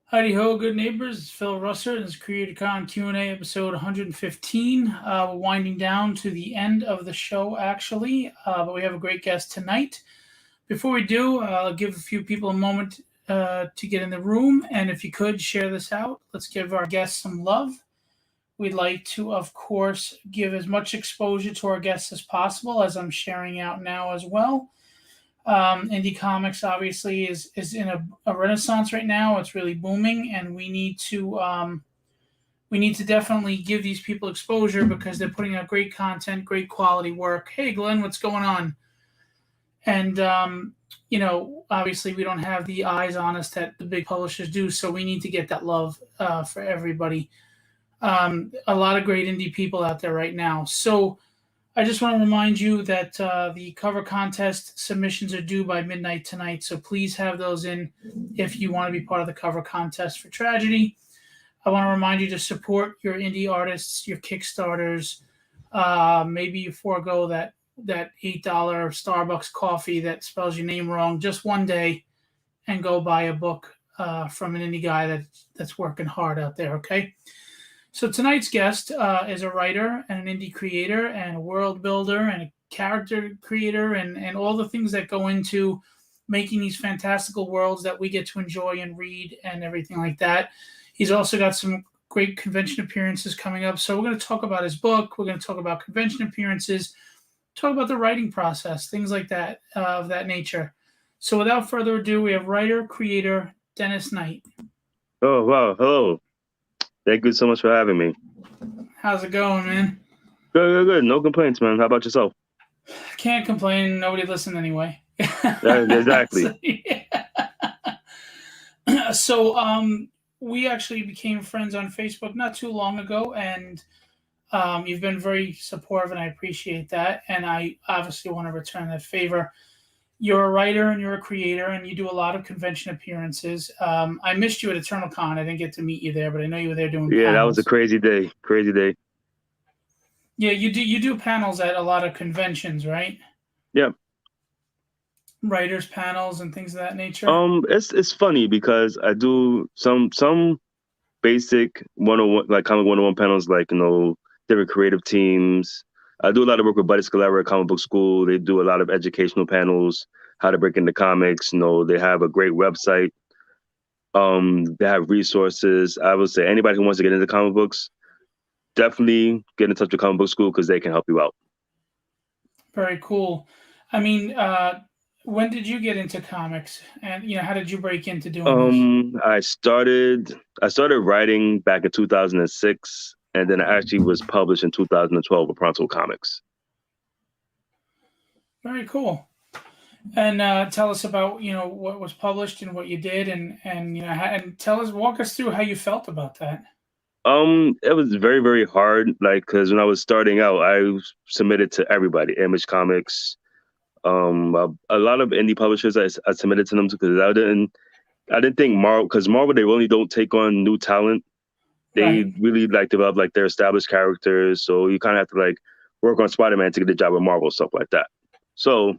Howdy ho, good neighbors. It's Phil Russer. This is Creatorcon Q&A episode 115. We're winding down to the end of the show, actually, but we have a great guest tonight. Before we do, I'll give a few people a moment to get in the room, and if you could, share this out. Let's give our guests some love. We'd like to, of course, give as much exposure to our guests as possible, as I'm sharing out now as well. Indie comics obviously is in a renaissance right now. It's really booming, and we need to definitely give these people exposure because they're putting out great content, great quality work. Hey, Glenn, what's going on? And obviously we don't have the eyes on us that the big publishers do, so we need to get that love for everybody. A lot of great indie people out there right now. So I just want to remind you that the cover contest submissions are due by midnight tonight, so please have those in if you want to be part of the cover contest for Tragedy. I want to remind you to support your indie artists, your Kickstarters. Maybe you forego that $8 Starbucks coffee that spells your name wrong just one day and go buy a book from an indie guy that's working hard out there, okay? So tonight's guest is a writer and an indie creator and a world builder and a character creator and all the things that go into making these fantastical worlds that we get to enjoy and read and everything like that. He's also got some great convention appearances coming up. So we're going to talk about his book. We're going to talk about convention appearances, talk about the writing process, things like that, of that nature. So without further ado, we have writer, creator, Dennis Knight. Oh, wow. Hello. Thank you so much for having me. How's it going, man? Good. No complaints, man. How about yourself? Can't complain. Nobody listened anyway. Exactly. So we actually became friends on Facebook not too long ago, and you've been very supportive, and I appreciate that. And I obviously want to return that favor. You're a writer and you're a creator, and you do a lot of convention appearances. I missed you at Eternalcon. I didn't get to meet you there, but I know you were there doing panels. That was a crazy day. Yeah, you do panels at a lot of conventions, right? Yeah. Writers panels and things of that nature. It's funny because I do some basic 101, like comic 101 panels, like different creative teams. I do a lot of work with Buddy Scalera at Comic Book School. They do a lot of educational panels, how to break into comics. They have a great website. They have resources. I would say anybody who wants to get into comic books, definitely get in touch with Comic Book School because they can help you out. Very cool. I mean, when did you get into comics, and how did you break into doing this? I started writing back in 2006. And then I actually was published in 2012 with Pronto Comics. Very cool. And tell us about what was published and what you did, and walk us through how you felt about that. It was very, very hard. Because when I was starting out, I submitted to everybody, Image Comics, a lot of indie publishers. I submitted to them because I didn't think Marvel, because Marvel, they really don't take on new talent. They really develop their established characters, so you kind of have to work on Spider-Man to get the job with Marvel, stuff like that. So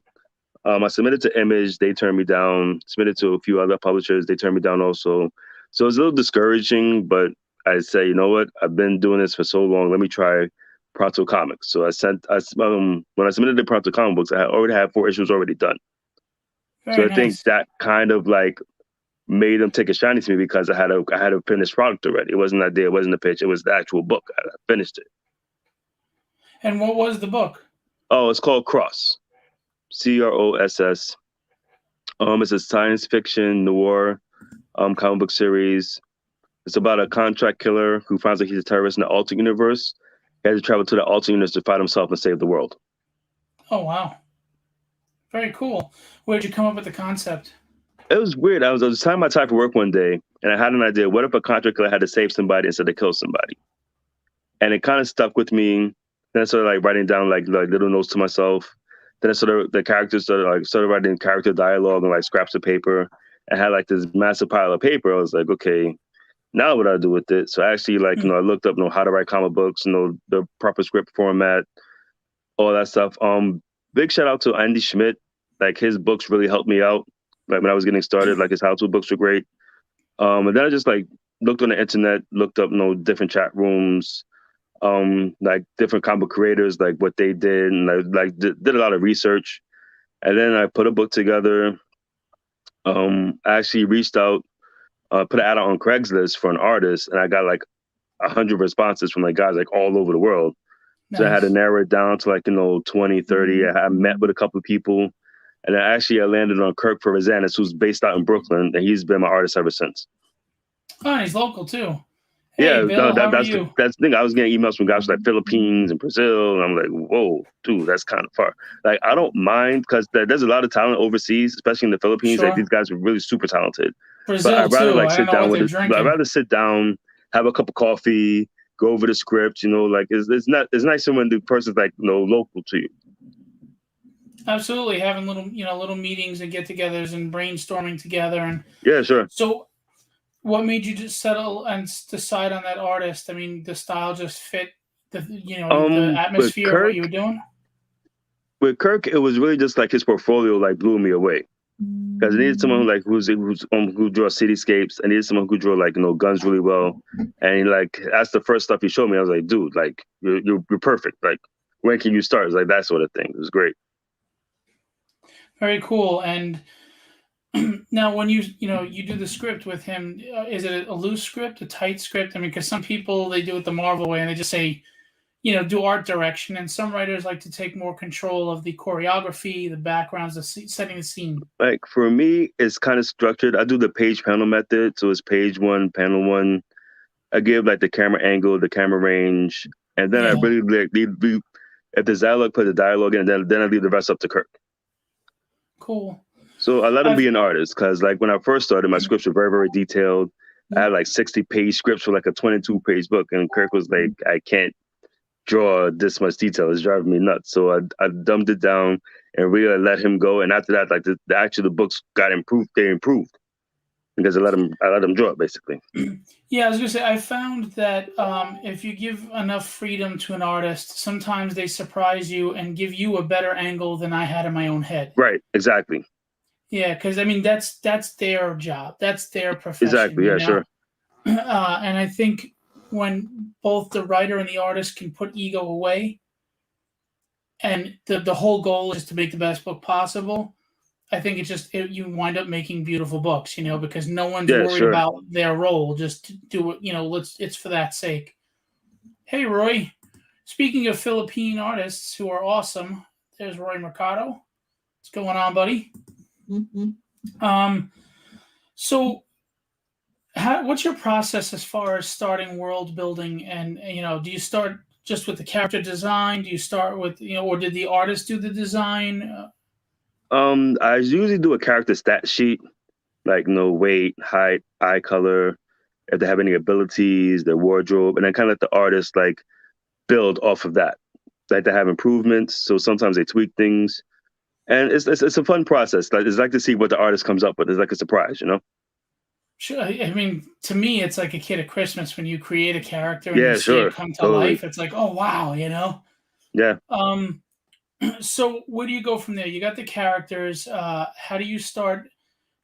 I submitted to Image, they turned me down. Submitted to a few other publishers, they turned me down also. So it's a little discouraging, but I say, you know what? I've been doing this for so long. Let me try Pronto Comics. So when I submitted to Pronto Comic Books, I already had 4 issues already done. Very nice. I think that kind of made them take a shine to me because I had a finished product already. It wasn't an idea, it wasn't a pitch, it was the actual book. I finished it. And what was the book? Oh, it's called Cross. CROSS. It's a science fiction noir comic book series. It's about a contract killer who finds out he's a terrorist in the alternate universe. He has to travel to the alternate universe to fight himself and save the world. Oh, wow. Very cool. Where'd you come up with the concept? It was weird. I was tying my tie for work one day, and I had an idea. What if a contract killer had to save somebody instead of kill somebody? And it kind of stuck with me. Then I started like writing down like little notes to myself. Then I started the characters started writing character dialogue and like scraps of paper. I had like this massive pile of paper. I was like, okay, now what do I do with it? So I actually like I looked up how to write comic books, the proper script format, all that stuff. Big shout out to Andy Schmidt. Like his books really helped me out. Like when I was getting started, like his how-to books were great. And then I just like looked on the internet, looked up different chat rooms, like different comic creators, like what they did, and I like did a lot of research. And then I put a book together. I actually reached out, put an ad out on Craigslist for an artist, and I got like 100 responses from like guys like all over the world. Nice. So I had to narrow it down to like 20, 30. I met with a couple of people, and I landed on Kirk Ferrazanis, who's based out in Brooklyn, and he's been my artist ever since. Oh, and he's local too. Hey, yeah, Bill, that's the thing. I was getting emails from guys from like Philippines and Brazil, and I'm like, whoa, dude, that's kind of far. Like, I don't mind because there's a lot of talent overseas, especially in the Philippines. Sure. Like, these guys are really super talented. Brazil but I'd rather too. like sit down with it. I'd rather sit down, have a cup of coffee, go over the script. Like it's nicer when the person's like local to you. Absolutely, having little meetings and get-togethers and brainstorming together and yeah, sure. So, what made you just settle and decide on that artist? I mean, the style just fit the atmosphere of what you were doing? With Kirk, it was really just like his portfolio like blew me away. Because I needed someone who draws cityscapes. I needed someone who drew like guns really well. And like that's the first stuff he showed me. I was like, dude, like you're perfect. Like when can you start? It's like that sort of thing. It was great. Very cool. And now, when you do the script with him, is it a loose script, a tight script? I mean, because some people, they do it the Marvel way and they just say, do art direction. And some writers like to take more control of the choreography, the backgrounds, setting the scene. Like for me, it's kind of structured. I do the page panel method. So it's page 1, panel 1. I give like the camera angle, the camera range. And then I really leave, if there's dialogue, put the dialogue in, and then I leave the rest up to Kirk. Cool. So I let him be an artist because, like, when I first started, my scripts were very, very detailed. I had like 60-page scripts for like a 22-page book, and Kirk was like, "I can't draw this much detail. It's driving me nuts." So I dumbed it down and really let him go. And after that, like the books got improved. They improved because I let him draw it basically. Yeah, I was gonna say I found that if you give enough freedom to an artist, sometimes they surprise you and give you a better angle than I had in my own head. Right. Exactly. Yeah, because I mean that's their job, that's their profession. Exactly. Yeah. Sure. And I think when both the writer and the artist can put ego away, and the whole goal is to make the best book possible, I think you wind up making beautiful books. Because no one's worried about their role. Just do it. It's for that sake. Hey, Roy. Speaking of Philippine artists who are awesome, there's Roy Mercado. What's going on, buddy? Mm-hmm. So what's your process as far as starting world building? And do you start just with the character design? Do you start with or did the artist do the design? I usually do a character stat sheet, like weight, height, eye color, if they have any abilities, their wardrobe, and then kind of let the artist like build off of that. Like they have improvements, so sometimes they tweak things. And it's a fun process. Like it's like to see what the artist comes up with. It's like a surprise, Sure. I mean, to me, it's like a kid at Christmas when you create a character and you see it come to life. It's like, oh wow, Yeah. So where do you go from there? You got the characters. How do you start?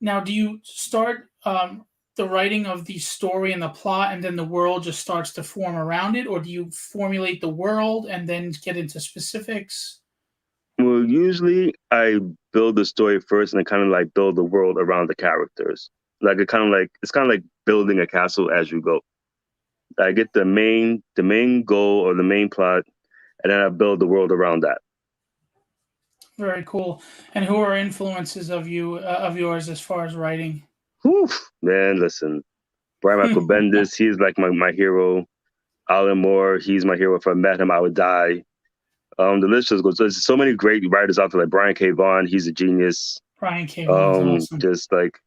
Now, do you start the writing of the story and the plot, and then the world just starts to form around it, or do you formulate the world and then get into specifics? Well, usually I build the story first and then kind of like build the world around the characters. Like it's kind of like building a castle as you go. I get the main goal or the main plot, and then I build the world around that. Very cool. And who are influences of yours as far as writing? Whew, man, listen, Brian Michael Bendis, he's like my hero. Alan Moore, he's my hero. If I met him, I would die. The list just goes. There's so many great writers out there, like Brian K. Vaughan. He's a genius. Brian K. Vaughan's awesome. Just like,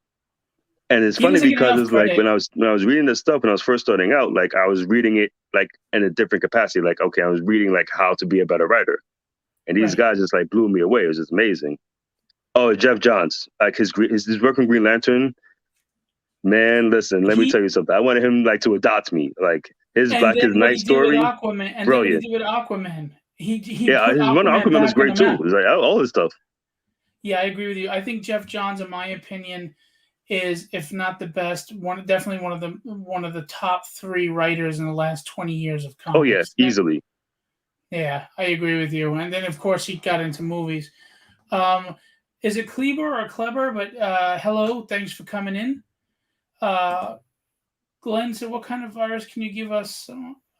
And it's He funny doesn't get because enough it's like credit. when I was reading this stuff when I was first starting out, like I was reading it like in a different capacity. Like, okay, I was reading like how to be a better writer. And these Right. guys just like blew me away. It was just amazing. Oh, Jeff Johns, like his work on Green Lantern, man, listen, let me He tell you something. I wanted him like to adopt me. Like his and Black is then what Night he did with story, Aquaman, and then what he brilliant. did with Aquaman, he Yeah, put his run on Aquaman Aquaman is back on great the too. map. It's like all this stuff. Yeah, I agree with you. I think Jeff Johns, in my opinion, is, if not the best, definitely one of the top 3 writers in the last 20 years of Oh yeah, comics. easily. Yeah, I agree with you. And then of course he got into movies. Um, is it Kleber or Kleber? But hello, thanks for coming in. Uh, Glenn said, "What kind of virus can you give us?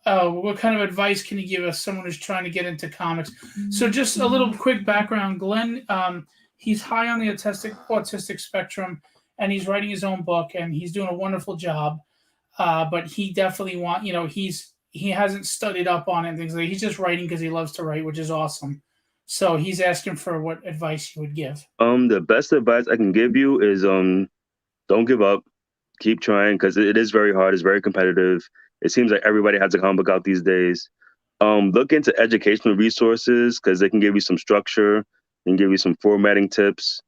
What kind of advice can you give us? Someone who's trying to get into comics." So, just a little quick background. Glenn, he's high on the autistic spectrum, and he's writing his own book, and he's doing a wonderful job. But he definitely he hasn't studied up on it and things like that. He's just writing because he loves to write, which is awesome. So he's asking for what advice you would give. The best advice I can give you is don't give up. Keep trying because it is very hard. It's very competitive. It seems like everybody has a comic book out these days. Look into educational resources because they can give you some structure and give you some formatting tips.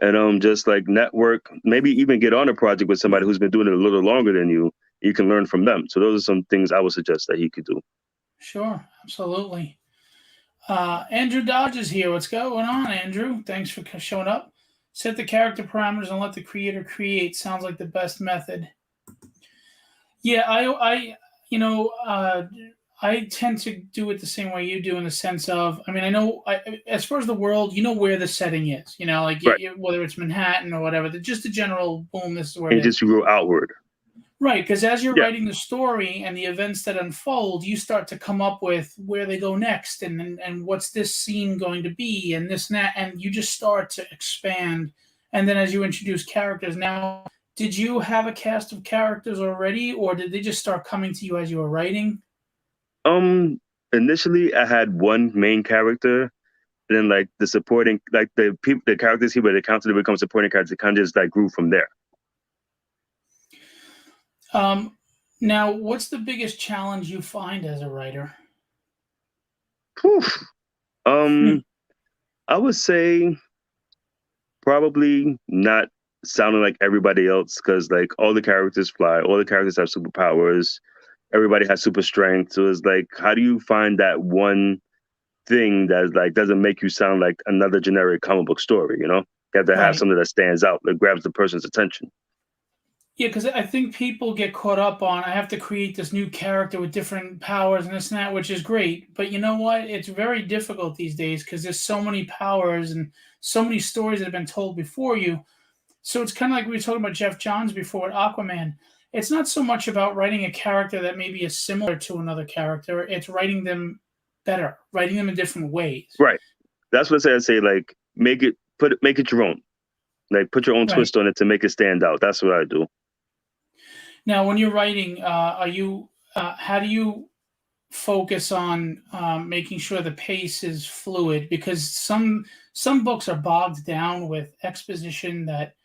And just like network, maybe even get on a project with somebody who's been doing it a little longer than you. You can learn from them. So those are some things I would suggest that he could do. Sure, absolutely. Andrew Dodge is here. What's going on, Andrew? Thanks for showing up. Set the character parameters and let the creator create. Sounds like the best method. Yeah, you know, I tend to do it the same way you do in the sense of, I mean, as far as the world, you know where the setting is, like Right. whether it's Manhattan or whatever, just the general boom, this is where it And is. just go outward. Right, because as you're Yeah. writing the story and the events that unfold, you start to come up with where they go next and what's this scene going to be and this and that, and you just start to expand. And then as you introduce characters, now, did you have a cast of characters already, or did they just start coming to you as you were writing? Initially I had one main character, and then like the supporting, like the characters he would encounter to become supporting characters, kind of just like grew from there. Now, what's the biggest challenge you find as a writer? Whew. I would say probably not sounding like everybody else because like all the characters fly, all the characters have superpowers, everybody has super strength. So it's like, how do you find that one thing that like doesn't make you sound like another generic comic book story? You have to have Right. something that stands out, that grabs the person's attention. Yeah, because I think people get caught up on, I have to create this new character with different powers and this and that, which is great. But you know what? It's very difficult these days because there's so many powers and so many stories that have been told before you. So it's kind of like we were talking about Jeff Johns before with Aquaman. It's not so much about writing a character that maybe is similar to another character. It's writing them better, writing them in different ways. Right. That's what I say. I say like make it your own. Like put your own Right. twist on it to make it stand out. That's what I do. Now, when you're writing, how do you focus on making sure the pace is fluid? Because some books are bogged down with exposition that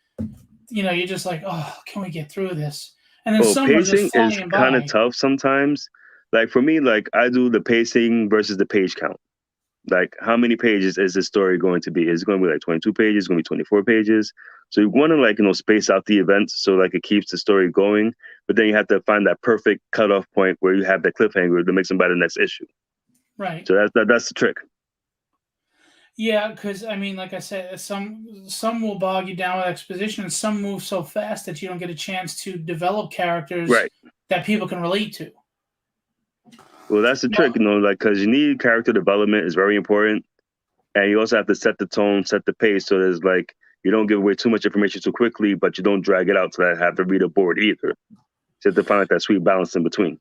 you're just like, oh, can we get through this? And then Well, some are pacing just is flying kind of by. tough sometimes. Like for me, like I do the pacing versus the page count. Like how many pages is this story going to be? Is it going to be like 22 pages? It's going to be 24 pages? So you want to like, space out the events so like it keeps the story going. But then you have to find that perfect cutoff point where you have that cliffhanger that makes them by the next issue. Right. So that's the trick. Yeah, because I mean, like I said, some will bog you down with exposition, and some move so fast that you don't get a chance to develop characters Right. that people can relate to. Well, that's the trick, Well, like because you need character development is very important, and you also have to set the tone, set the pace, so there's like you don't give away too much information too quickly, but you don't drag it out so that I have the reader bored either. So you have to find like that sweet balance in between.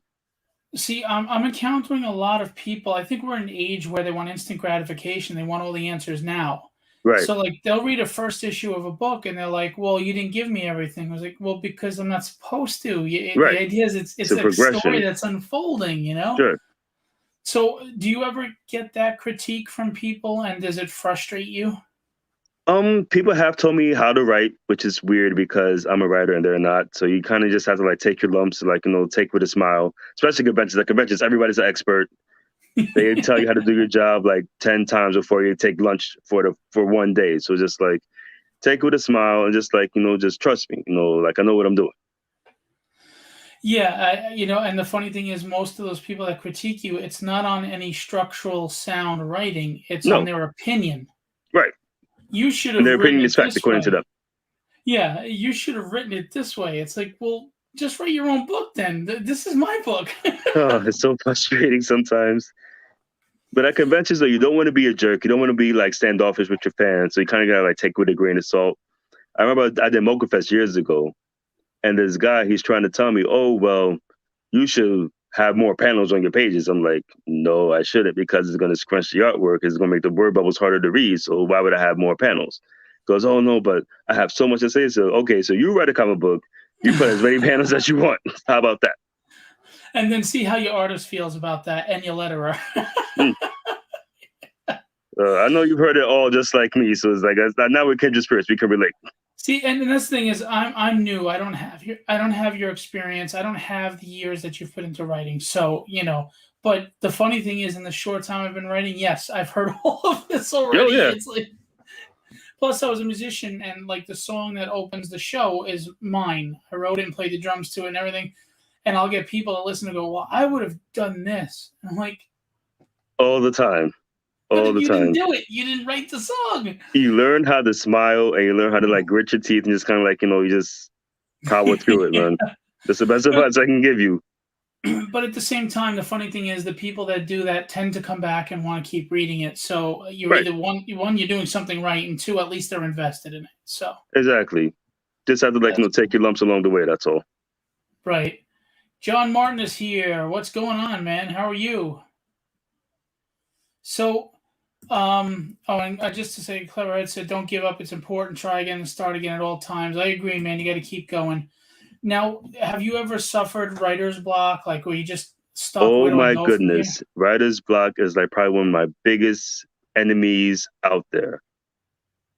see, I'm encountering a lot of people. I think we're in an age where they want instant gratification. They want all the answers now. Right. So, like, they'll read a first issue of a book and they're like, "Well, you didn't give me everything." I was like, "Well, because I'm not supposed to." The Right. idea is it's a a story progression. that's unfolding. Sure. So, do you ever get that critique from people, and does it frustrate you? People have told me how to write, which is weird because I'm a writer and they're not. So you kind of just have to like take your lumps, like, take with a smile. Especially conventions. At conventions, everybody's an expert. They tell you how to do your job like 10 times before you take lunch for one day. So just like take it with a smile and just like, just trust me. Like I know what I'm doing. Yeah, and the funny thing is, most of those people that critique you, it's not on any structural sound writing; it's on No, their opinion. right. You should And have their written opinion it is fact this according to way. them. Yeah, you should have written it this way. It's like, well, just write your own book then. This is my book. Oh, it's so frustrating sometimes. But at conventions, though, you don't want to be a jerk. You don't want to be like standoffish with your fans. So you kind of gotta like take it with a grain of salt. I remember I did Mocha Fest years ago, and this guy, he's trying to tell me, oh, well, you should have more panels on your pages. I'm like, no, I shouldn't, because it's going to scrunch the artwork. It's going to make the word bubbles harder to read. So why would I have more panels? Goes, oh, no, but I have so much to say. So, okay, so you write a comic book. You put as many panels as you want. How about that? And then see how your artist feels about that and your letterer. Mm. I know you've heard it all just like me. So it's like, now we're kindred spirits. We can relate. See, and this thing is, I'm new. I don't have your experience. I don't have the years that you've put into writing. So But the funny thing is, in the short time I've been writing, yes, I've heard all of this already. Yeah. It's like, plus I was a musician, and like the song that opens the show is mine. I wrote it and played the drums to it and everything. And I'll get people to listen and go, "Well, I would have done this." And I'm like, all the time. All the you time. didn't do it. You didn't write the song. You learn how to smile and you learn how to like grit your teeth and just kind of like, you just power through it, man. That's the best advice I can give you. But at the same time, the funny thing is the people that do that tend to come back and want to keep reading it. So you're Right. either one, you're doing something right, and two, at least they're invested in it. So exactly. Just have to like, take your lumps along the way. That's all. Right. John Martin is here. What's going on, man? How are you? So, and just to say, Clever Ed said, "Don't give up. It's important. Try again and start again at all times." I agree, man. You got to keep going. Now, have you ever suffered writer's block, like where you just stuck? Oh my goodness, writer's block is like probably one of my biggest enemies out there.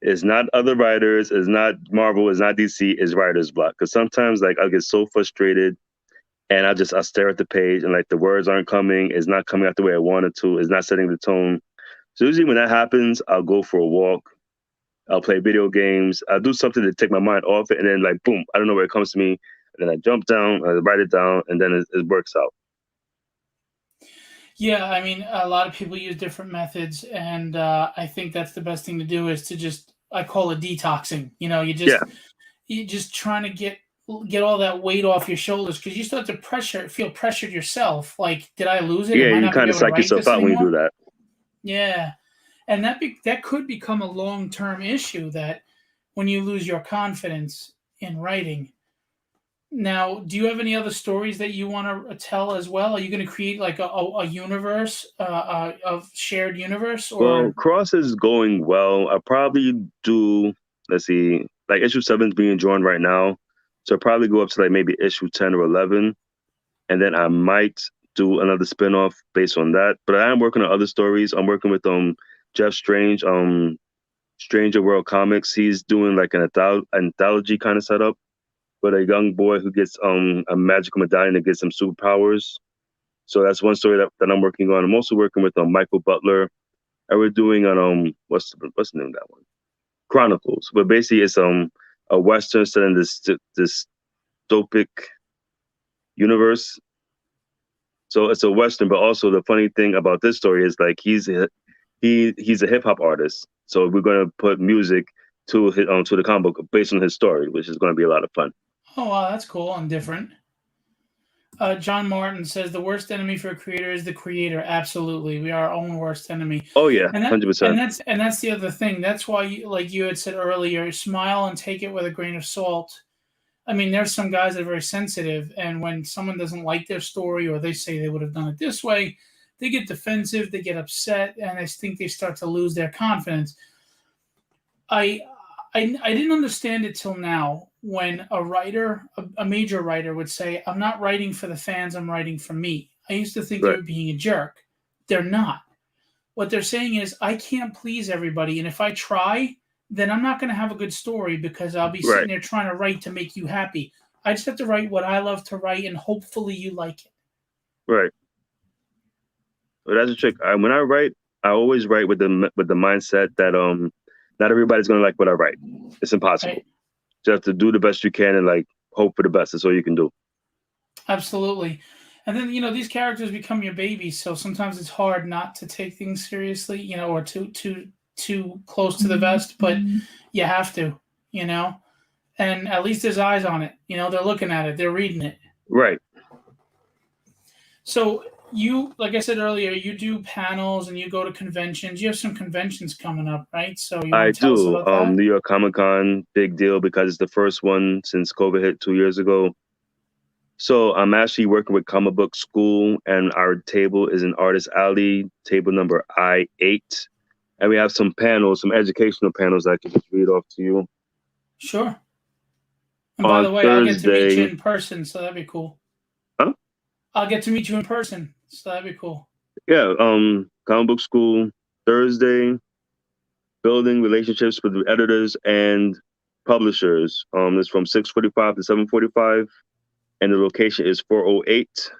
It's not other writers, it's not Marvel, it's not DC, it's writer's block. Because sometimes like I'll get so frustrated and I stare at the page and like the words aren't coming, it's not coming out the way I wanted to, it's not setting the tone. So usually when that happens, I'll go for a walk, I'll play video games, I'll do something to take my mind off it, and then like boom, I don't know where it comes to me, and then I jump down, I write it down, and then it works out. Yeah, I mean, a lot of people use different methods, and I think that's the best thing to do is to just, I call it detoxing. You just trying to get all that weight off your shoulders, because you start to feel pressured yourself. Like, did I lose it? Yeah, you kind of psych yourself out when you do that. Yeah, and that could become a long-term issue, that when you lose your confidence in writing. Now, do you have any other stories that you want to tell as well? Are you going to create like a universe, of shared universe? Or well, Cross is going well. I'll probably do, let's see, like issue 7 is being drawn right now, so I'll probably go up to like maybe issue 10 or 11, and then I might do another spinoff based on that. But I am working on other stories. I'm working with Jeff Strange, Stranger World Comics. He's doing like an anthology kind of setup with a young boy who gets a magical medallion that gives him superpowers. So that's one story that I'm working on. I'm also working with Michael Butler, and we're doing on what's the name of that one? Chronicles. But basically it's a western set in this dystopic universe. So it's a western, but also the funny thing about this story is like he's a hip hop artist. So we're gonna put music to the comic book based on his story, which is gonna be a lot of fun. Oh, wow, that's cool and different. John Martin says the worst enemy for a creator is the creator. Absolutely, we are our own worst enemy. Oh yeah, 100%. And that's the other thing. That's why, like you had said earlier, smile and take it with a grain of salt. I mean, there's some guys that are very sensitive, and when someone doesn't like their story or they say they would have done it this way, they get defensive, they get upset, and I think they start to lose their confidence. I didn't understand it till now, when a writer, a major writer, would say, "I'm not writing for the fans, I'm writing for me." I used to think they were being a jerk. They're not. What they're saying is, I can't please everybody, and if I try, then I'm not going to have a good story because I'll be sitting Right, there trying to write to make you happy. I just have to write what I love to write, and hopefully you like it. right. But that's a trick. When I write, I always write with the mindset that not everybody's gonna like what I write. It's impossible. Right? You have to do the best you can and like hope for the best. That's all you can do. Absolutely. And then these characters become your babies, so sometimes it's hard not to take things seriously, or too close to the vest, but you have to, you know. And at least there's eyes on it. They're looking at it, they're reading it. Right. So you, like I said earlier, you do panels and you go to conventions. You have some conventions coming up, right? So you I want to tell us do. about that? New York ComicCon, big deal because it's the first one since COVID hit 2 years ago. So I'm actually working with Comic Book School, and our table is in Artist Alley, table number I-8. And we have some panels, some educational panels I can just read off to you. Sure. And by On the way, I'll get to meet you Thursday, in person, so that'd be cool. huh? I'll get to meet you in person, so that'd be cool. Yeah, Comic Book School, Thursday, building relationships with editors and publishers. It's from 6:45 to 7:45, and the location is 408.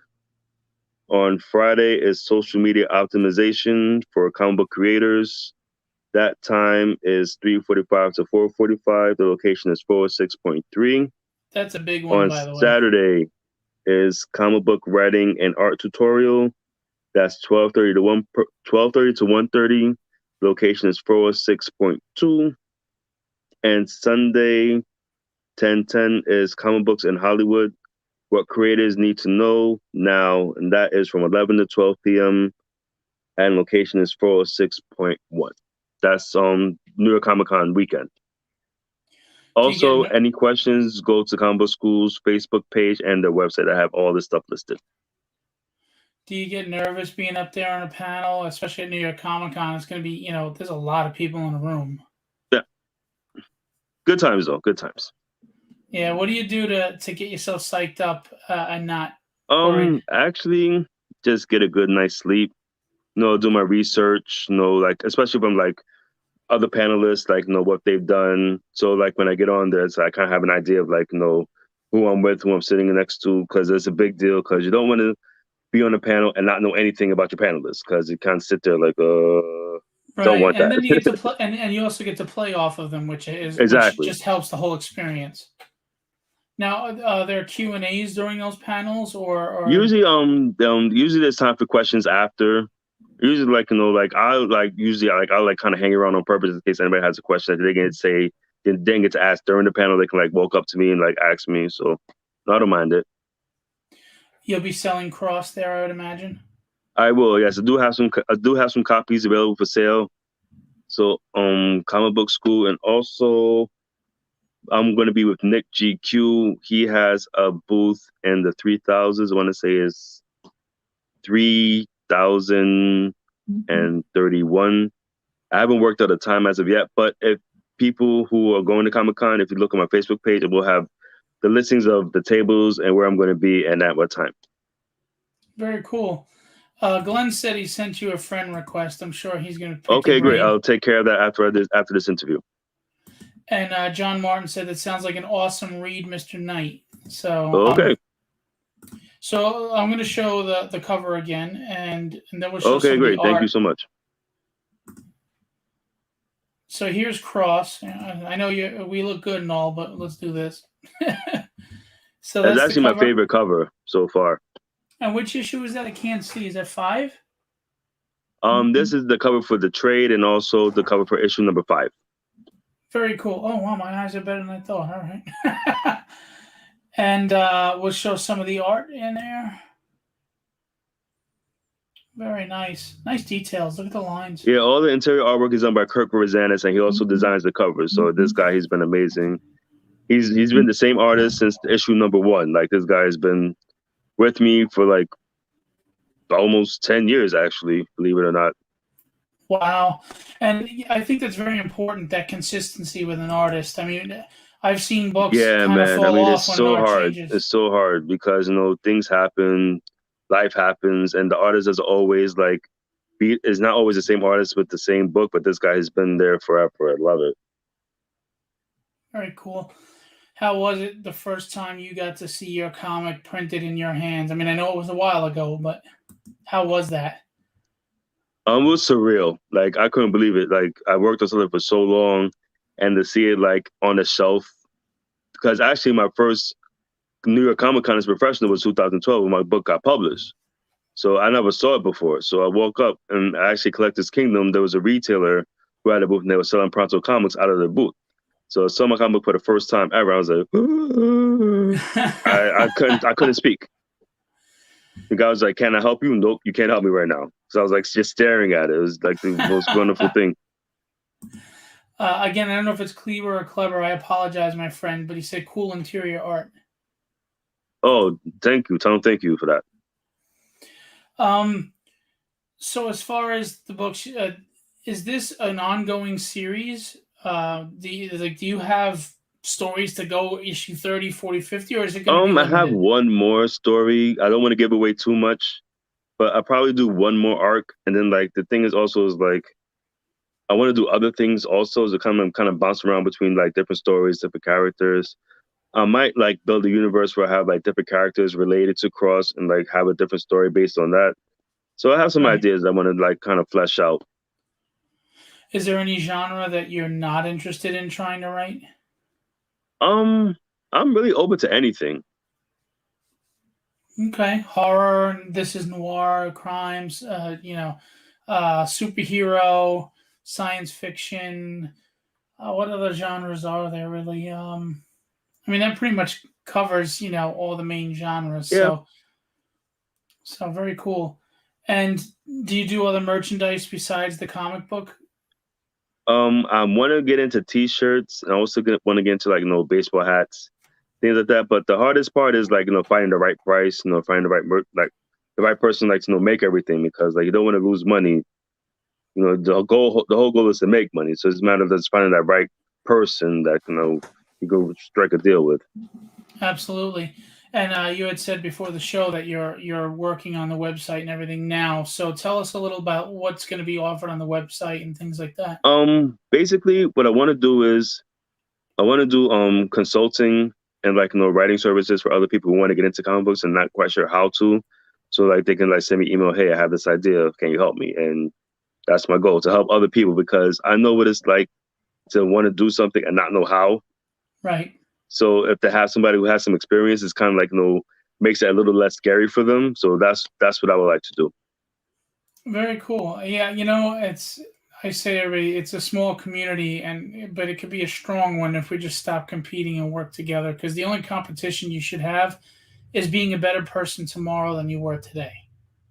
On Friday is social media optimization for comic book creators. That time is 3:45 to 4:45. The location is 406.3. That's a big one, On by the way. Saturday is comic book writing and art tutorial. That's 12:30 to 1:30. Location is 406.2. And Sunday, 10:10 is comic books in Hollywood. What creators need to know now, and that is from 11 to 12 p.m. and location is 406.1. That's New York Comic Con weekend. Do you get Also, any questions, go to Comic Book School's Facebook page and their website. I have all this stuff listed. Do you get nervous being up there on a panel, especially at New York Comic Con? It's going to be, there's a lot of people in a room. Yeah. Good times, though. Good times. Yeah. What do you do to get yourself psyched up and not worried? Actually, just get a good night's sleep. Do my research. Like especially if I'm like other panelists, like what they've done. So like when I get on there, so I kind of have an idea of like who I'm with, who I'm sitting next to, because it's a big deal. Because you don't want to be on a panel and not know anything about your panelists, because you can't sit there like don't Right, want and that. then you get to play, and you also get to play off of them, which Exactly. just helps the whole experience. Now, are there Q&As during those panels, or Usually usually there's time for questions after. Usually like I'll like kind of hang around on purpose in case anybody has a question that they didn't get to ask during the panel. They can like walk up to me and like ask me. So I don't mind it. you'll be selling cross there, I would imagine? I will. Yes, I do have some copies available for sale. So Comic Book School, and also I'm going to be with Nick GQ. He has a booth in the 3000s. I want to say is 3031. I haven't worked out a time as of yet, but if people who are going to Comic-Con, if you look on my Facebook page, it will have the listings of the tables and where I'm going to be and at what time. Very cool. Glenn said he sent you a friend request. I'm sure he's going to pick Okay, your brain. great. I'll take care of that after this interview. And John Martin said that sounds like an awesome read, Mr. Knight. So okay. So I'm going to show the cover again, and then we'll show Okay, some great. of the art. Thank you so much. So here's Cross. I know we look good and all, but let's do this. So that's actually my favorite cover so far. And which issue is that? I can't see. Is that 5? This is the cover for the trade and also the cover for issue number 5. Very cool. Oh wow, my eyes are better than I thought. All right. And we'll show some of the art in there. Very nice. Nice details. Look at the lines. Yeah, all the interior artwork is done by Kirk Rosanis, and he also designs the covers. So this guy, he's been amazing. He's been the same artist since issue number 1. Like this guy has been with me for like almost 10 years, actually, believe it or not. Wow. And I think that's very important, that consistency with an artist. I mean, I've seen books kind of fall off when an art changes. It's so hard because, things happen, life happens, and the artist is always is not always the same artist with the same book, but this guy has been there forever. I love it. Very cool. How was it the first time you got to see your comic printed in your hands? I mean, I know it was a while ago, but how was that? It was surreal. Like I couldn't believe it. Like I worked on something for so long, and to see it like on the shelf. Because actually, my first New York Comic Con as professional was 2012 when my book got published. So I never saw it before. So I woke up and I actually Collector's Kingdom. There was a retailer who had a booth and they were selling Pronto comics out of their booth. So I saw my comic book for the first time ever. I was like, I couldn't speak. The guy was like, "Can I help you?" Nope, you can't help me right now. So I was like just staring at it. It was like the most wonderful thing. Again, I don't know if it's Cleaver or Clever. I apologize, my friend, but he said cool interior art. Oh, thank you. Tell him thank you for that. Um, so as far as the books, is this an ongoing series? Do you have stories to go issue 30, 40, 50, or is it going to be I have limited? one more story. I don't want to give away too much, but I'll probably do one more arc. And then like the thing is also is like I want to do other things also. So kind of bounce around between like different stories, different characters. I might like build a universe where I have like different characters related to Cross and like have a different story based on that. So I have some Right. ideas I want to like kind of flesh out. Is there any genre that you're not interested in trying to write? Um, I'm really open to anything. Okay, horror. This is noir, crimes. Superhero, science fiction. What other genres are there really? I mean, that pretty much covers all the main genres. Yeah. So very cool. And do you do other merchandise besides the comic book? I want to get into t-shirts and I also want to get into like baseball hats, things like that. But the hardest part is like finding the right price, finding the right like the right person like to make everything because like you don't want to lose money. The whole goal is to make money. So it's a matter of just finding that right person that you go strike a deal with. Absolutely. And you had said before the show that you're working on the website and everything now. So tell us a little about what's going to be offered on the website and things like that. Basically, what I want to do is I want to do consulting and like writing services for other people who want to get into comic books and not quite sure how to. So like they can like send me email, hey, I have this idea, can you help me? And that's my goal to help other people because I know what it's like to want to do something and not know how. Right. So if they have somebody who has some experience, it's kind of like makes it a little less scary for them. So that's what I would like to do. Very cool. Yeah, it's I say to everybody, it's a small community, but it could be a strong one if we just stop competing and work together. Because the only competition you should have is being a better person tomorrow than you were today.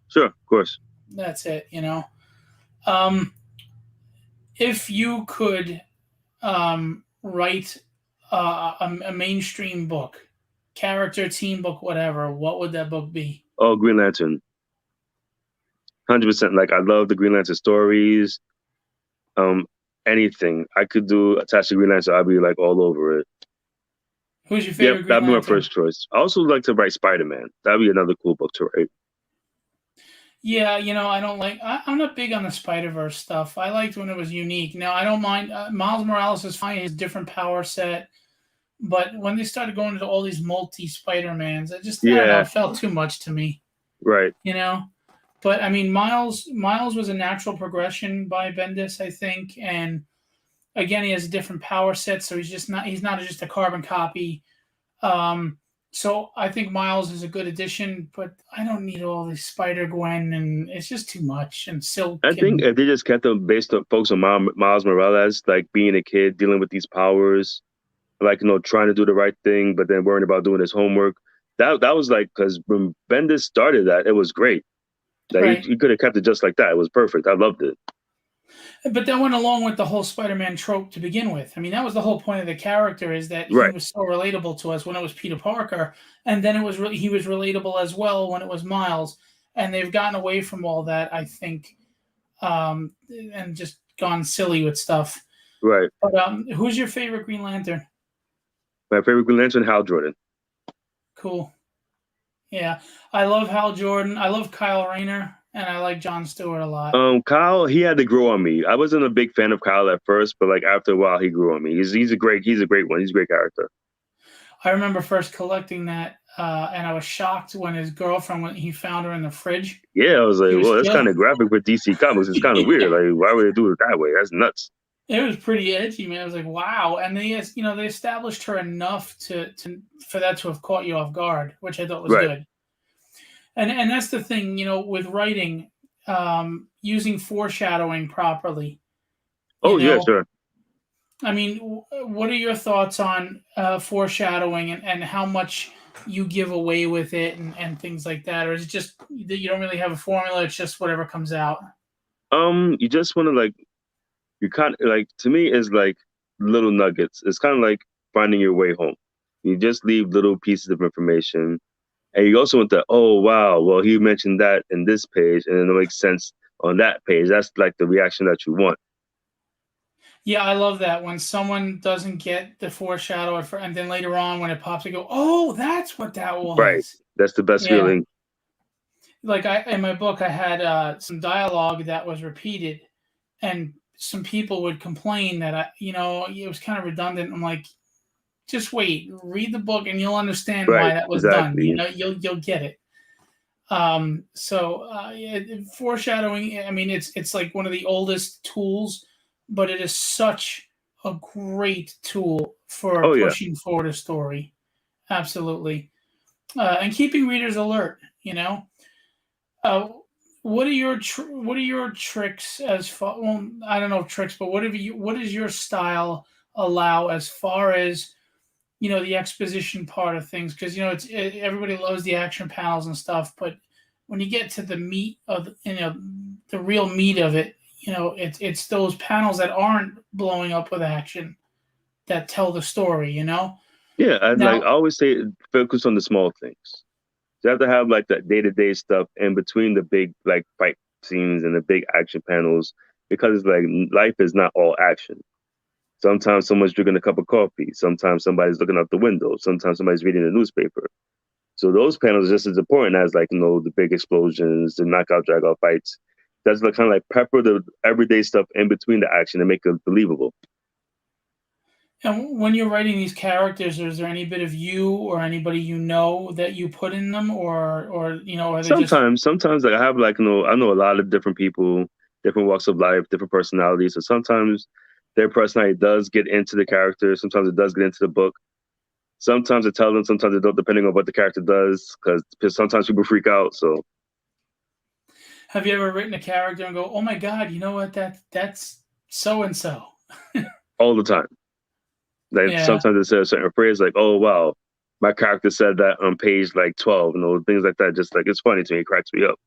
Sure, of course. That's it. Um, if you could write a mainstream book, character, team book, whatever, what would that book be? Oh, Green Lantern, 100%. Like I love the Green Lantern stories. Um, Anything I could do attached to Green Lantern, I'd be like all over it. Who's your Yep, favorite Green that'd be my Lantern? first choice. I also like to write Spider-Man. That'd be another cool book to write. Yeah, I don't like. I'm not big on the Spider Verse stuff. I liked when it was unique. Now I don't mind. Miles Morales is fine. His different power set, but when they started going into all these multi Spider Mans, I don't know. Yeah, It felt too much to me. right. You know. But I mean, Miles was a natural progression by Bendis, I think, and again, he has a different power set, so he's not just a carbon copy. So I think Miles is a good addition, but I don't need all this Spider Gwen, and it's just too much. And Silk I think and if they just kept them based on focus on Miles Morales, like being a kid, dealing with these powers, like trying to do the right thing, but then worrying about doing his homework. That was like because when Bendis started that, it was great. Like right, he could have kept it just like that. It was perfect. I loved it. but that went along with the whole Spider-Man trope to begin with. I mean, that was the whole point of the character is that he Right, was so relatable to us when it was Peter Parker, and then he was relatable as well when it was Miles. And they've gotten away from all that, I think, and just gone silly with stuff. right. But who's your favorite Green Lantern? My favorite Green Lantern, Hal Jordan. Cool. Yeah, I love Hal Jordan. I love Kyle Rayner. and I like Jon Stewart a lot. Kyle, he had to grow on me. I wasn't a big fan of Kyle at first, but like after a while, he grew on me. He's a great one. He's a great character. I remember first collecting that, and I was shocked when his girlfriend, when he found her in the fridge. Yeah, I was like, He was well, that's still. kind of graphic for DC Comics. It's kind of weird. Like, why would they do it that way? That's nuts. It was pretty edgy, man. I was like, wow. And they established her enough for that to have caught you off guard, which I thought was Right. good. And that's the thing, with writing, using foreshadowing properly. Oh yeah, sure. I mean, what are your thoughts on foreshadowing and how much you give away with it and things like that? Or is it just that you don't really have a formula? It's just whatever comes out? You just want to like, you kind of like, to me, is like little nuggets. It's kind of like finding your way home. You just leave little pieces of information. And you also want that, oh, wow, well, he mentioned that in this page, and it makes sense on that page. That's like the reaction that you want. Yeah, I love that when someone doesn't get the foreshadow and then later on when it pops, they go, "Oh, that's what that Right. was." That's the best Yeah, feeling. like in my book, I had some dialogue that was repeated, and some people would complain that it was kind of redundant. I'm like, just wait, read the book, and you'll understand why Right. that was done. Exactly. You'll get it. Yeah, foreshadowing. I mean, it's like one of the oldest tools, but it is such a great tool for Oh, yeah. pushing forward a story. Absolutely, and keeping readers alert. Uh, what are your tricks as far? Well, I don't know if tricks, but what does your style allow as far as the exposition part of things? Because everybody loves the action panels and stuff, but when you get to the meat of the real meat of it, it's those panels that aren't blowing up with action that tell the story. Yeah. I Now, always say focus on the small things. You have to have like that day-to-day stuff in between the big like fight scenes and the big action panels, because like life is not all action. Sometimes someone's drinking a cup of coffee. Sometimes somebody's looking out the window. Sometimes somebody's reading the newspaper. So those panels are just as important as like the big explosions, the knockout drag out fights. That's like kind of like pepper the everyday stuff in between the action and make it believable. and when you're writing these characters, is there any bit of you or anybody that you put in them, or are they just? Sometimes like I have like I know a lot of different people, different walks of life, different personalities. So sometimes their personality does get into the character. Sometimes it does get into the book. Sometimes I tell them, sometimes I don't, depending on what the character does, because sometimes people freak out. So Have you ever written a character and go, "Oh my God, you know what? That's so and so." all the time, like Yeah, sometimes it says a certain phrase, like, "Oh wow, my character said that on page like 12," things like that. Just like it's funny to me, it cracks me up.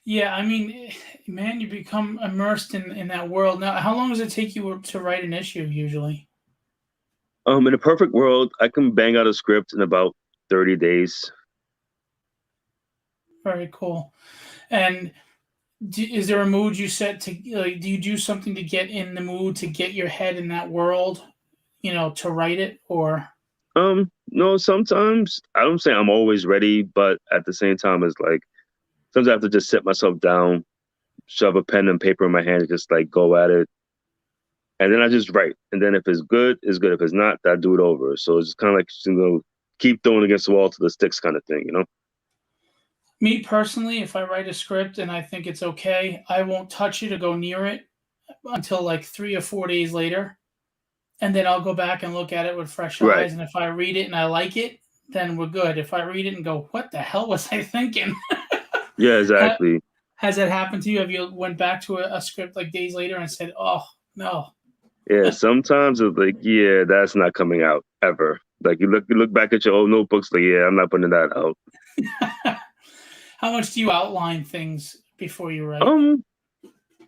yeah. I mean, man, you become immersed in that world. Now, how long does it take you to write an issue usually? In a perfect world, I can bang out a script in about 30 days. Very cool. And is there a mood you set to like? Do you do something to get in the mood to get your head in that world? To write it, or No, sometimes I don't say I'm always ready, but at the same time, it's like sometimes I have to just sit myself down, shove a pen and paper in my hand, and just like go at it. And then I just write. And then if it's good, it's good. If it's not, I do it over. So it's kind of like, keep throwing against the wall to the sticks kind of thing. me personally, if I write a script and I think it's okay, I won't touch it or go near it until like 3 or 4 days later, and then I'll go back and look at it with fresh Right. eyes. And if I read it and I like it, then we're good. If I read it and go, "What the hell was I thinking?" Yeah, Ha- exactly. Has that happened to you? Have you went back to a script like days later and said, "Oh no"? Yeah, sometimes it's like, yeah, that's not coming out ever. Like you look back at your old notebooks, like, yeah, I'm not putting that out. How much do you outline things before you write? Um,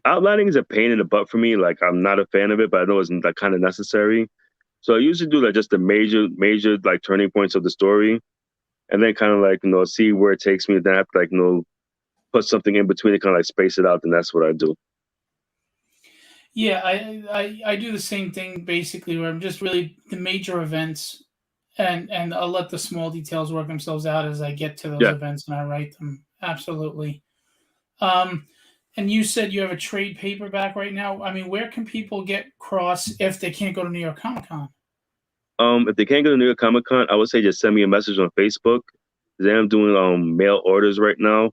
Outlining is a pain in the butt for me. Like I'm not a fan of it, but I know it's like kind of necessary. So I usually do like just the major like turning points of the story, and then kind of like see where it takes me. Then I have to like put something in between to kind of like space it out. And that's what I do. Yeah, I do the same thing basically, where I'm just really the major events, and I'll let the small details work themselves out as I get to those Yeah. events and I write them. Absolutely. Um, and you said you have a trade paperback right now. I mean, where can people get Cross if they can't go to New York Comic Con? If they can't go to New York Comic Con, I would say just send me a message on Facebook. 'Cause I'm doing mail orders right now.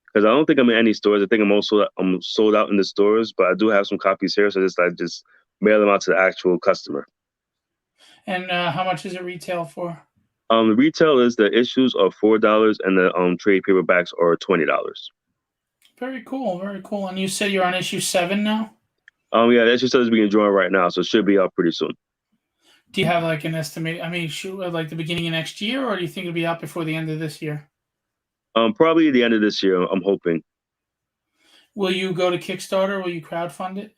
Because I don't think I'm in any stores. I think I'm sold out in the stores, but I do have some copies here, so I just mail them out to the actual customer. And how much does it retail for? The retail is the issues are $4 and the trade paperbacks are $20. Very cool, very cool. And you said you're on issue 7 now? Yeah, the issue is being drawn right now, so it should be out pretty soon. Do you have like an estimate? I mean, shoot, like the beginning of next year, or do you think it'll be out before the end of this year? Probably the end of this year, I'm hoping. Will you go to Kickstarter? Will you crowdfund it?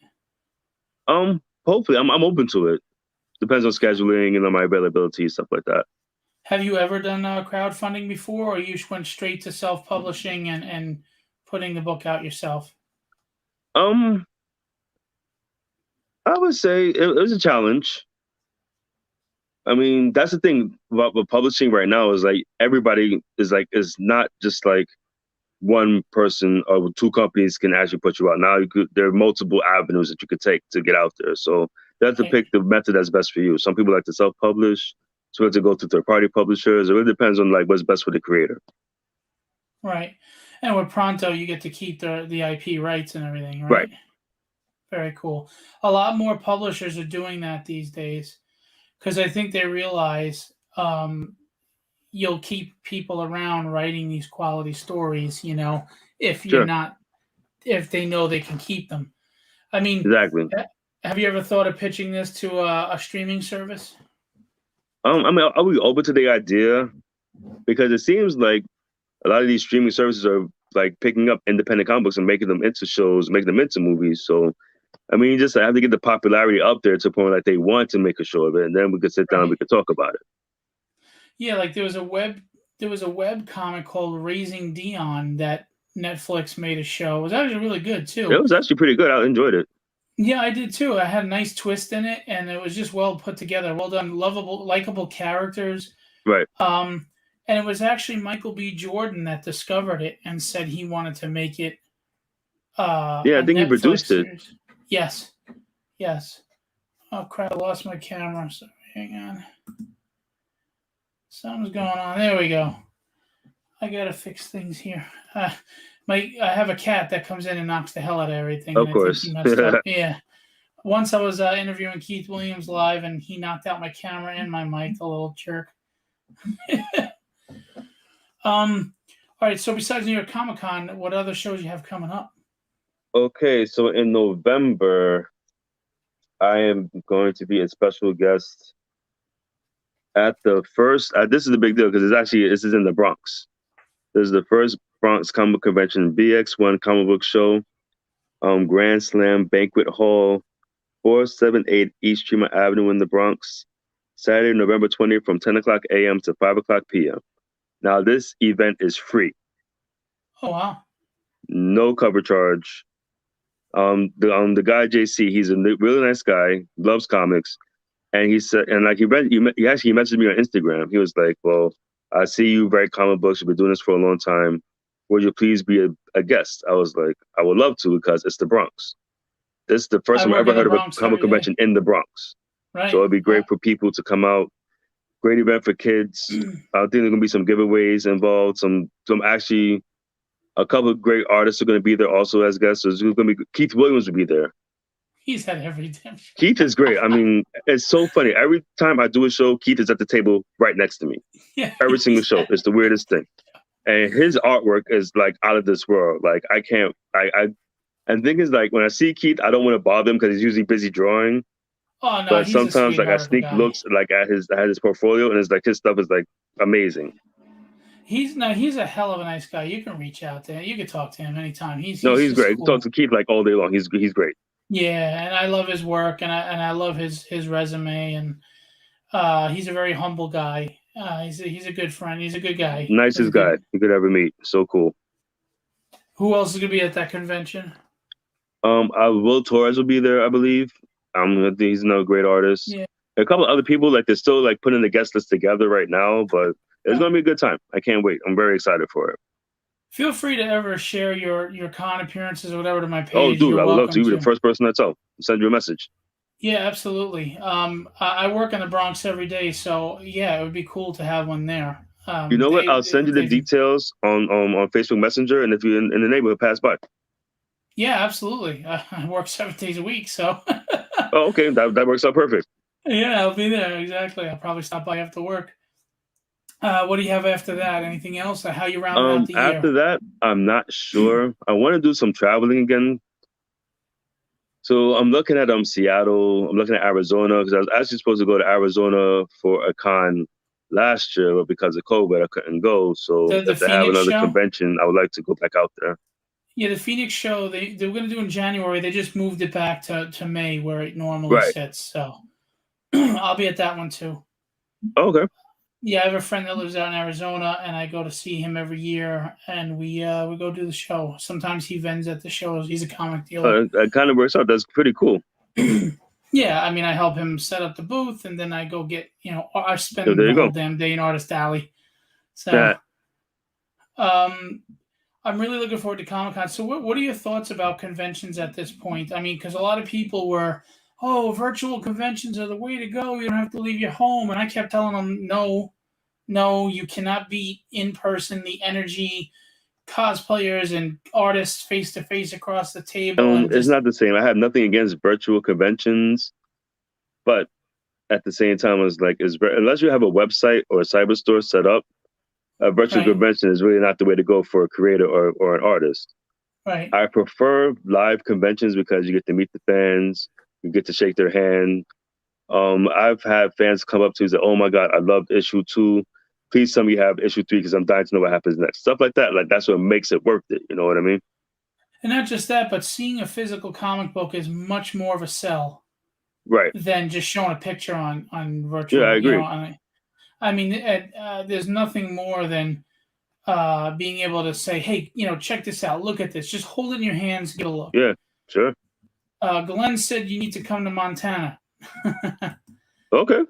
Hopefully, I'm open to it. Depends on scheduling and on my availability, stuff like that. Have you ever done crowdfunding before, or you went straight to self-publishing and putting the book out yourself? I would say it was a challenge. I mean, that's the thing about publishing right now is like everybody is not just like one person or two companies can actually put you out. Now there are multiple avenues that you could take to get out there. So you have to Right. pick the method that's best for you. Some people like to self-publish. So we have to go through third-party publishers. It really depends on like what's best for the creator. Right. And with Pronto, you get to keep the IP rights and everything, right? Right. Very cool. A lot more publishers are doing that these days because I think they realize you'll keep people around writing these quality stories, if you're Sure. not, if they know they can keep them. I mean, Exactly. have you ever thought of pitching this to a streaming service? I mean, I'll be open to the idea because it seems like a lot of these streaming services are like picking up independent comic books and making them into shows, making them into movies. So, I mean, you just have to get the popularity up there to the point like they want to make a show of it, and then we could sit down and we could talk about it. Yeah, like there was a web comic called Raising Dion that Netflix made a show. It was actually really good too. It was actually pretty good. I enjoyed it. Yeah, I did too. I had a nice twist in it, and it was just well put together, well done, lovable, likable characters. Right. And it was actually Michael B. Jordan that discovered it and said he wanted to make it. Yeah, I a think he Netflix produced it. series. Yes, yes. Oh crap! I lost my camera. So hang on. Something's going on. There we go. I gotta fix things here. I have a cat that comes in and knocks the hell out of everything. Of and course. I think he messed up. Yeah. Once I was interviewing Keith Williams live, and he knocked out my camera and my mic. The little jerk. All right. So besides New York Comic Con, what other shows you have coming up? Okay, so in November, I am going to be a special guest at the first. This is a big deal because this is in the Bronx. This is the first Bronx Comic Convention, BX1 Comic Book Show, Grand Slam Banquet Hall, 478 East Tremont Avenue in the Bronx, Saturday, November 20th from 10 o'clock a.m. to 5 o'clock p.m. Now, this event is free. Oh wow! No cover charge. The guy JC, he's a really nice guy, loves comics, and he said, and like he actually messaged me on Instagram. He was like, "Well, I see you write comic books. You've been doing this for a long time. Would you please be a guest?" I was like, "I would love to because it's the Bronx. This is the first time I ever heard of a comic convention in the Bronx. Right. So it'd be great for people to come out. Great event for kids. I think there's gonna be some giveaways involved. Some actually." A couple of great artists are going to be there also as guests. So going to be Keith Williams will be there. He's had every damn show. Keith is great. I mean, it's so funny. Every time I do a show, Keith is at the table right next to me. Yeah. Every single show. It's the weirdest thing. And his artwork is like out of this world. Like and the thing is like when I see Keith, I don't want to bother him because he's usually busy drawing. Oh no! But sometimes like I sneak looks like at his portfolio and it's like his stuff is like amazing. He's a hell of a nice guy. You can reach out to him. You can talk to him anytime. He's great. Cool. Talk to Keith like all day long. He's great. Yeah, and I love his work, and I love his resume, and he's a very humble guy. He's a good friend. He's a good guy. Nicest guy you could ever meet. So cool. Who else is gonna be at that convention? Will Torres will be there, I believe. He's another great artist. Yeah. A couple of other people they're still like putting the guest list together right now, but it's gonna be a good time. I can't wait. I'm very excited for it. Feel free to ever share your con appearances or whatever to my Oh, page. dude, You're I would love to. welcome You'll be the to. first person I tell. Send you a message. Yeah, absolutely. I work in the Bronx every day, so yeah, it would be cool to have one there. You know what? I'll send you the details on Facebook Messenger, and if you're in the neighborhood, pass by. Yeah, absolutely. I work 7 days a week, so Oh, okay, that works out perfect. yeah, I'll be there. Exactly. I'll probably stop by after work. What do you have after that? Anything else? How you rounding out the After year? that, I'm not sure. I want to do some traveling again. So I'm looking at Seattle. I'm looking at Arizona because I was actually supposed to go to Arizona for a con last year, but because of COVID, I couldn't go. So The if they have Phoenix another show? convention, I would like to go back out there. Yeah, the Phoenix show they were going to do in January. They just moved it back to May where it normally Right. sits. So I'll be at that one too. Okay. Yeah, I have a friend that lives out in Arizona, and I go to see him every year, and we go do the show. Sometimes he vends at the shows. He's a comic dealer. That kind of works out. That's pretty cool. Yeah, I mean, I help him set up the booth, and then I go get I So spend there the you whole go. damn day in Artist Alley. So That um, I'm really looking forward to Comic Con. So what are your thoughts about conventions at this point? I mean, because a lot of people were, oh, virtual conventions are the way to go. You don't have to leave your home, and I kept telling them, no, no, you cannot beat in person the energy, cosplayers and artists face to face across the table, and it's just not the same. I have nothing against virtual conventions, but at the same time, it's like unless you have a website or a cyber store set up, a virtual right, convention is really not the way to go for a creator or an artist. right. I prefer live conventions because you get to meet the fans, you get to shake their hand. I've had fans come up to me and say, "Oh my God, I loved issue 2. Please tell me you have issue 3 because I'm dying to know what happens next." Stuff like that. Like that's what makes it worth it. You know what I mean? And not just that, but seeing a physical comic book is much more of a sell Right. than just showing a picture on Yeah, I virtual. agree. I mean, there's nothing more than being able to say, "Hey, check this out. Look at this. Just hold it in your hands, get a look." Yeah, sure. Glenn said you need to come to Montana. Okay.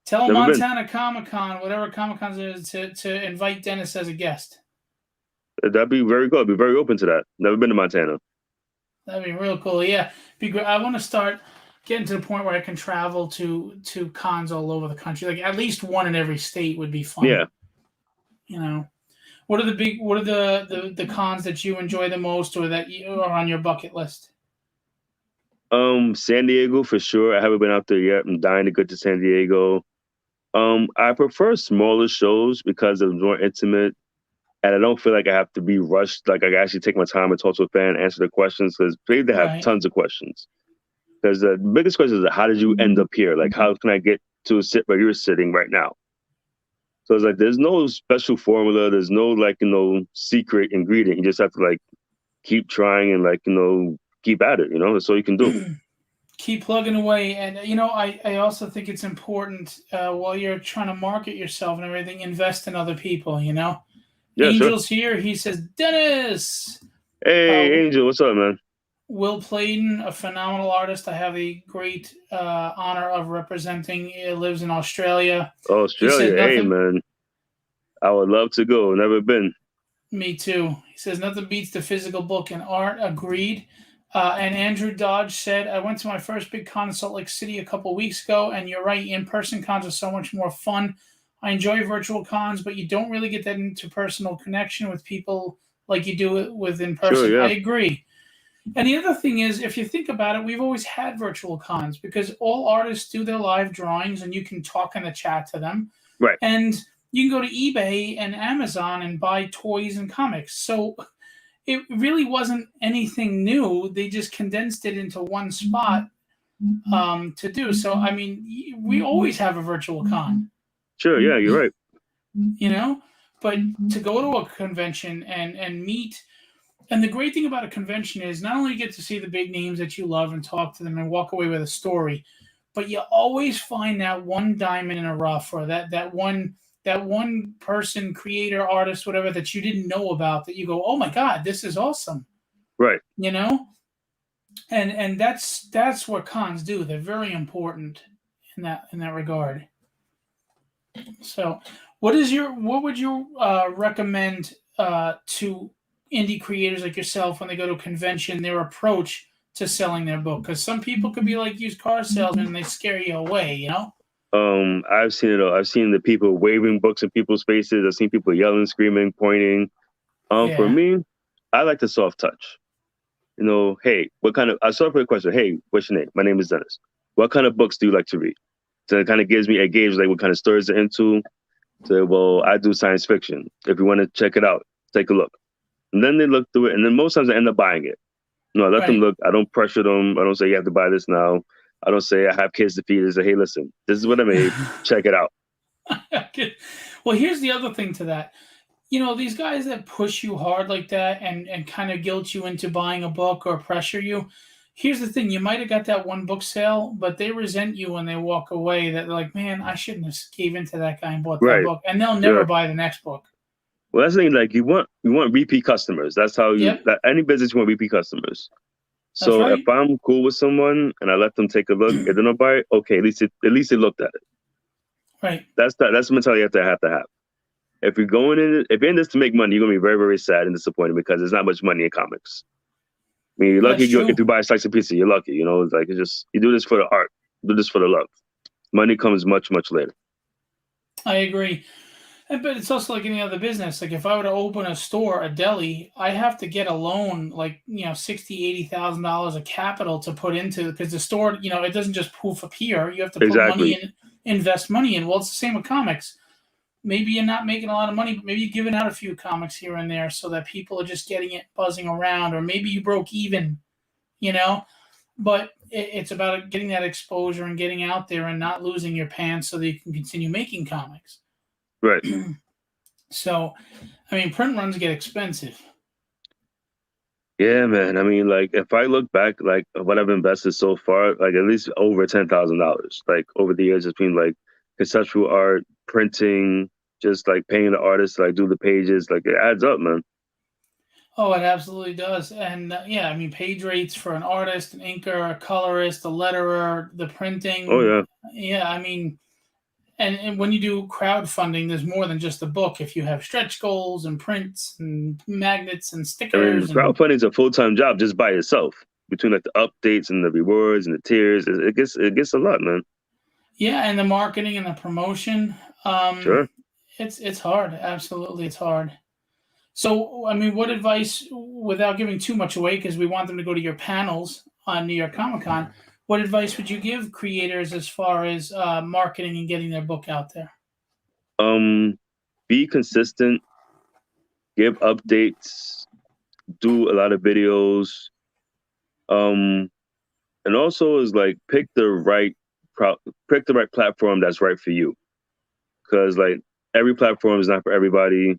Tell Never been. Montana Comic Con, whatever Comic Con is, to invite Dennis as a guest. That'd be very good. I'd be very open to that. Never been to Montana. That'd be real cool. Yeah, be great. I want to start getting to the point where I can travel to cons all over the country. Like at least one in every state would be fun. Yeah. You know, what are the cons that you enjoy the most, or that you are on your bucket list? San Diego for sure. I haven't been out there yet. I'm dying to go to San Diego. I prefer smaller shows because they're more intimate, and I don't feel like I have to be rushed. Like I can actually take my time and talk to a fan, answer the questions because they have Right. tons of questions. Because the biggest question is, how did you end up here? Like, how can I get to a sit where you're sitting right now? So it's like there's no special formula. There's no secret ingredient. You just have to keep trying and keep at it. That's all you can do. Keep plugging away, and I also think it's important while you're trying to market yourself and everything, invest in other people. Yeah, sure. Angel's here. He says, Dennis. Hey, Angel, what's up, man? Will Playden, a phenomenal artist I have the great honor of representing. He lives in Australia. Australia, hey, man. I would love to go. Never been. Me too. He says nothing beats the physical book and art. Agreed. And Andrew Dodge said, I went to my first big con in Salt Lake City a couple weeks ago, and you're right, in-person cons are so much more fun. I enjoy virtual cons, but you don't really get that interpersonal connection with people like you do it with in-person. Sure, yeah. I agree. And the other thing is, if you think about it, we've always had virtual cons because all artists do their live drawings and you can talk in the chat to them. Right. And you can go to eBay and Amazon and buy toys and comics. So it really wasn't anything new. They just condensed it into one spot to do. So, I mean, we always have a virtual con. Sure, yeah, you're right. But to go to a convention and meet. And the great thing about a convention is not only you get to see the big names that you love and talk to them and walk away with a story, but you always find that one diamond in a rough, or that one person, creator, artist, whatever, that you didn't know about, that you go, oh my God, this is awesome. Right. And that's what cons do. They're very important in that regard. So what would you recommend to indie creators like yourself when they go to a convention, their approach to selling their book? Because some people could be like used car salesmen and they scare you away, you know? I've seen it all. I've seen the people waving books in people's faces. I've seen people yelling, screaming, pointing. For Yeah. me, I like the soft touch. You know, hey, what kind of? I saw for a question. Hey, what's your name? My name is Dennis. What kind of books do you like to read? So it kind of gives me a gauge like what kind of stories they're into. So, well, I do science fiction. If you want to check it out, take a look. And then they look through it, and then most times I end up buying it. No, I let them look. I don't pressure them. I don't say you have to buy this now. I don't say I have kids to feed. I say, hey, listen, this is what I made. Check it out. Well, here's the other thing to that. You know, these guys that push you hard like that and kind of guilt you into buying a book or pressure you. Here's the thing, you might have got that one book sale, but they resent you when they walk away. That they're like, man, I shouldn't have gave into that guy and bought that Right. book. And they'll never buy the next book. Well, that's the thing. Like you want repeat customers. That's how you. Yep. That any business you want repeat customers. So right. if I'm cool with someone and I let them take a look, if they don't buy it, okay, at least they looked at it. Right. That's the mentality you have to have. If you're in this to make money, you're gonna be very, very sad and disappointed because there's not much money in comics. I mean, you're lucky if you buy a slice of pizza, you're lucky. You know, it's like it's just you do this for the art, you do this for the love. Money comes much, much later. I agree. But it's also like any other business. Like if I were to open a store, a deli, I have to get a loan, like, you know, $60,000, $80,000 of capital to put into, because the store, you know, it doesn't just poof appear. You have to put money in, invest money in. Well, it's the same with comics. Maybe you're not making a lot of money, but maybe you're giving out a few comics here and there so that people are just getting it buzzing around, or maybe you broke even, you know. But it's about getting that exposure and getting out there and not losing your pants so that you can continue making comics. Right. So, I mean, print runs get expensive. Yeah, man. I mean, like, if I look back, like, what I've invested so far, like, at least over $10,000, like, over the years between, like, conceptual art, printing, just, like, paying the artist to, like, do the pages, like, it adds up, man. Oh, it absolutely does. And, yeah, I mean, page rates for an artist, an inker, a colorist, a letterer, the printing. Oh, yeah. Yeah, I mean... And when you do crowdfunding, there's more than just a book. If you have stretch goals and prints and magnets and stickers. I mean, crowdfunding is a full-time job just by itself. Between like the updates and the rewards and the tiers, it gets a lot, man. Yeah, and the marketing and the promotion. Sure. It's hard. Absolutely, it's hard. So, I mean, what advice, without giving too much away, because we want them to go to your panels on New York ComicCon, what advice would you give creators as far as marketing and getting their book out there? Be consistent, give updates, do a lot of videos, and also is like pick the right platform that's right for you, because like every platform is not for everybody.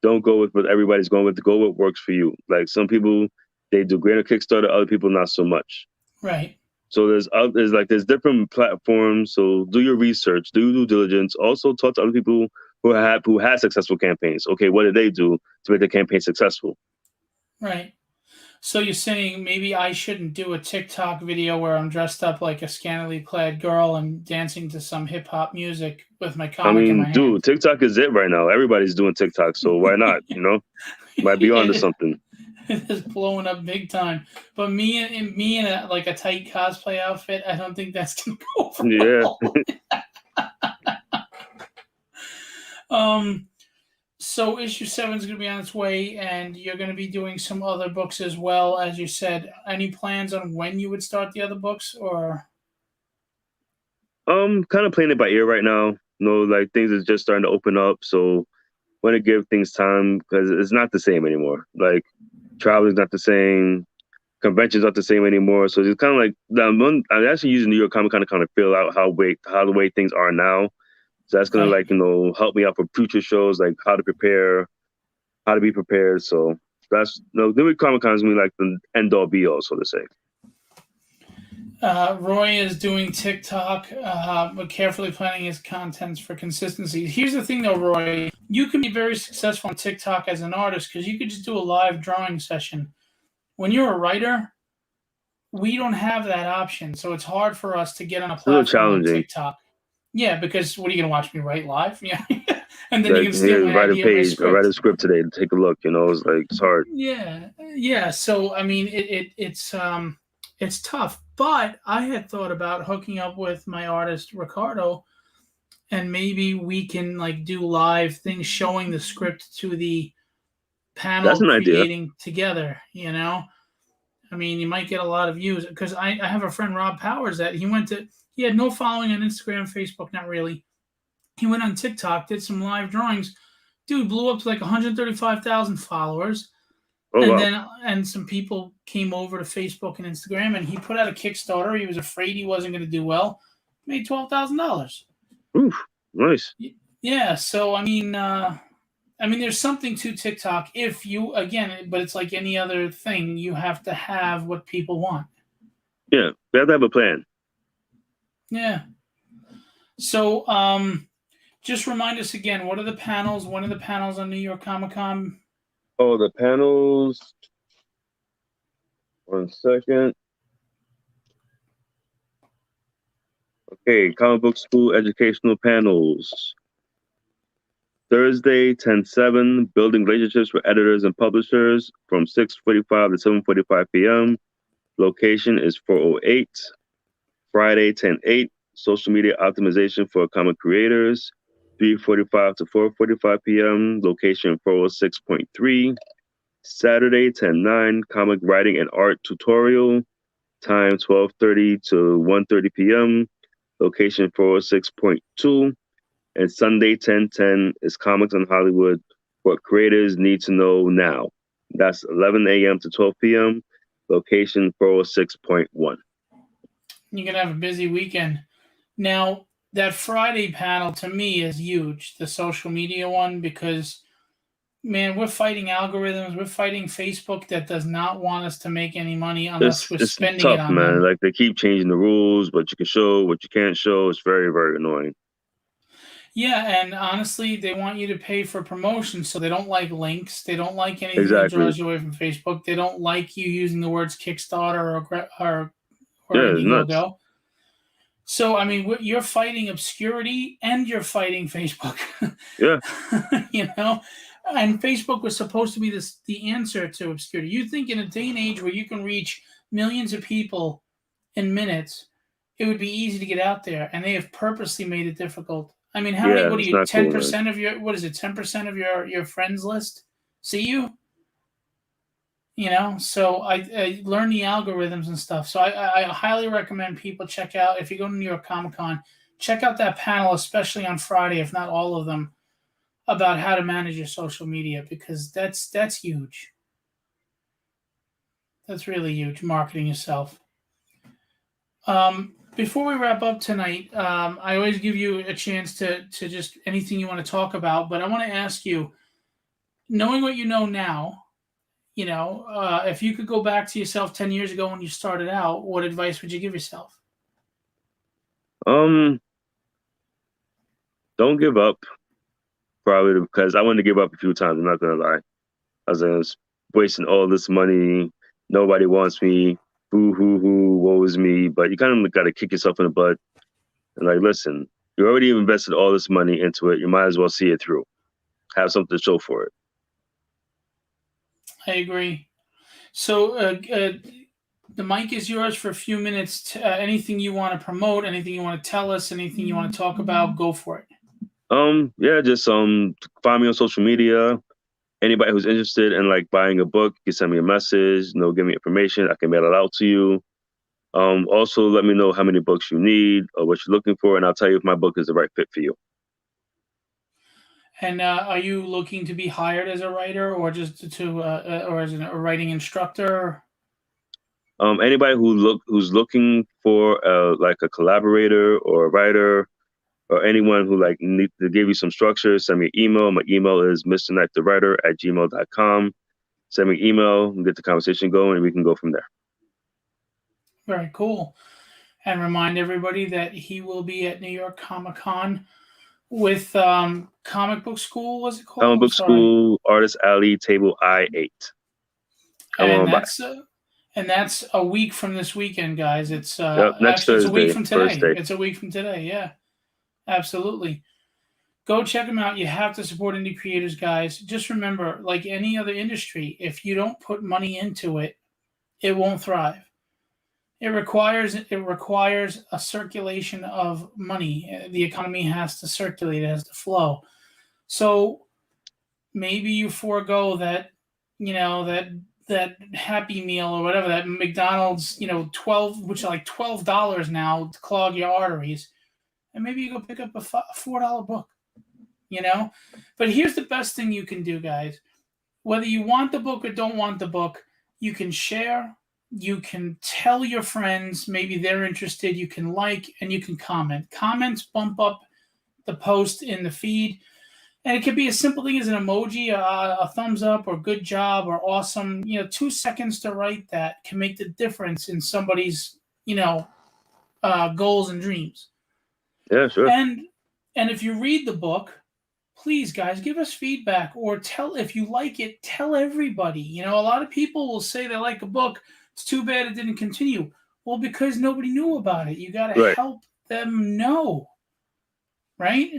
Don't go with what everybody's going with. Go what works for you. Like some people, they do great on Kickstarter, other people not so much. Right. So there's different platforms. So do your research, do due diligence. Also talk to other people who had successful campaigns. Okay, what did they do to make the campaign successful? Right. So you're saying maybe I shouldn't do a TikTok video where I'm dressed up like a scantily clad girl and dancing to some hip hop music with my comic in my hand. Dude, TikTok is it right now. Everybody's doing TikTok, so why not? You know, might be onto something. It is blowing up big time. But me in a, like a tight cosplay outfit, I don't think that's gonna go over well. So issue 7 is going to be on its way, and you're going to be doing some other books as well, as you said. Any plans on when you would start the other books, or? Kind of playing it by ear right now. You know, like things is just starting to open up, so want to give things time because it's not the same anymore. Like traveling's not the same, conventions not the same anymore. So it's kind of like I'm actually using New York ComicCon to kind of feel out how the way things are now. So that's gonna help me out for future shows, like how to be prepared. So that's New York ComicCon is gonna be like the end all be all, so to say. Roy is doing TikTok, but carefully planning his contents for consistency. Here's the thing, though, Roy. You can be very successful on TikTok as an artist because you could just do a live drawing session. When you're a writer, we don't have that option, so it's hard for us to get on a platform like TikTok. Yeah, because what are you going to watch me write live? Yeah, And then you Like, can steal here, my write a idea, my page, or write a script. script today to take a look. It's like, it's hard. Yeah. So I mean, it's tough. But I had thought about hooking up with my artist Ricardo, and maybe we can like do live things showing the script to the That's panel an idea. creating together. I mean, you might get a lot of views because I have a friend Rob Powers that he had no following on Instagram, Facebook, not really. He went on TikTok, did some live drawings. Dude blew up to like 135,000 followers. Oh, And wow. then some people came over to Facebook and Instagram, and he put out a Kickstarter. He was afraid he wasn't going to do well. Made $12,000. Oof, nice. Yeah, so I mean, there's something to TikTok. If you again, but it's like any other thing. You have to have what people want. Yeah, we have to have a plan. Yeah. So, just remind us again. What are the panels? When are the panels on New York Comic Con? Oh, the panels. 1 second. Okay, comic book school educational panels. Thursday, 10/7, building relationships with editors and publishers from 6:45 to 7:45 p.m. Location is 408. Friday, 10/8, social media optimization for comic creators, 3:45 to 4:45 p.m. Location 406.3. Saturday, 10/9, comic writing and art tutorial, time 12:30 to 1:30 p.m. Location 406.2. And Sunday, 10/10, is Comics on Hollywood, what creators need to know now. That's 11 a.m. to 12 p.m. Location 406.1. You're gonna have a busy weekend. Now, that Friday panel to me is huge, the social media one, because man, we're fighting algorithms. We're fighting Facebook that does not want us to make any money unless we're It's spending it tough, on man. them. Like, they keep changing the rules, what you can show, what you can't show. It's very, very annoying. Yeah, and honestly, they want you to pay for promotion, so they don't like links. They don't like anything that Exactly. draws you away from Facebook. They don't like you using the words Kickstarter or Yeah, it's nuts. Indiegogo. So I mean, you're fighting obscurity and you're fighting Facebook. Yeah, And Facebook was supposed to be the answer to obscurity. You think in a day and age where you can reach millions of people in minutes, it would be easy to get out there, and they have purposely made it difficult. I mean, how many? yeah, What are it's you? not Ten cool, man. percent of your what is it? 10% of your friends list see you. So I learn the algorithms and stuff. So I highly recommend people check out, if you go to New York Comic Con, check out that panel, especially on Friday, if not all of them, about how to manage your social media, because that's huge. That's really huge, marketing yourself. Before we wrap up tonight, I always give you a chance to just anything you want to talk about, but I want to ask you, knowing what you know now, if you could go back to yourself 10 years ago when you started out, what advice would you give yourself? Um, don't give up, probably, because I wanted to give up a few times. I'm not gonna lie. I was wasting all this money. Nobody wants me. Boo hoo hoo, woe is me. But you kind of got to kick yourself in the butt and, like, listen, you already invested all this money into it. You might as well see it through. Have something to show for it. I agree. So the mic is yours for a few minutes. Anything you want to promote, anything you want to tell us, anything you want to talk about, go for it. Yeah, just find me on social media. Anybody who's interested in, like, buying a book, you can send me a message, give me information. I can mail it out to you. Also, let me know how many books you need or what you're looking for, and I'll tell you if my book is the right fit for you. And are you looking to be hired as a writer, or just or as a writing instructor? Anybody who's looking for like a collaborator or a writer, or anyone who, like, need to give you some structure, send me an email. My email is mrknightthewriter@gmail.com. Send me an email, and get the conversation going, and we can go from there. Very cool. And remind everybody that he will be at New York Comic Con with Comic Book School. What's it called? Comic I'm Book sorry. School, Artist Alley, Table I-8. Come And on by. that's a week from this weekend, guys. It's Yep, next actually it's a week Thursday, from first today. day. It's a week from today. Yeah, absolutely. Go check them out. You have to support indie creators, guys. Just remember, like any other industry, if you don't put money into it, it won't thrive. It requires a circulation of money. The economy has to circulate, it has to flow. So maybe you forego that, that Happy Meal or whatever, that McDonald's, 12, which are like $12 now to clog your arteries, and maybe you go pick up a $4 book. But here's the best thing you can do, guys. Whether you want the book or don't want the book, you can share. You can tell your friends, maybe they're interested. You can like and you can comment. Comments bump up the post in the feed. And it could be a simple thing as an emoji, a thumbs up, or good job, or awesome. 2 seconds to write that can make the difference in somebody's, goals and dreams. Yeah, sure. And if you read the book, please, guys, give us feedback, or if you like it, tell everybody. A lot of people will say they like a book. It's too bad it didn't continue. Well, because nobody knew about it. You got to help them know, right?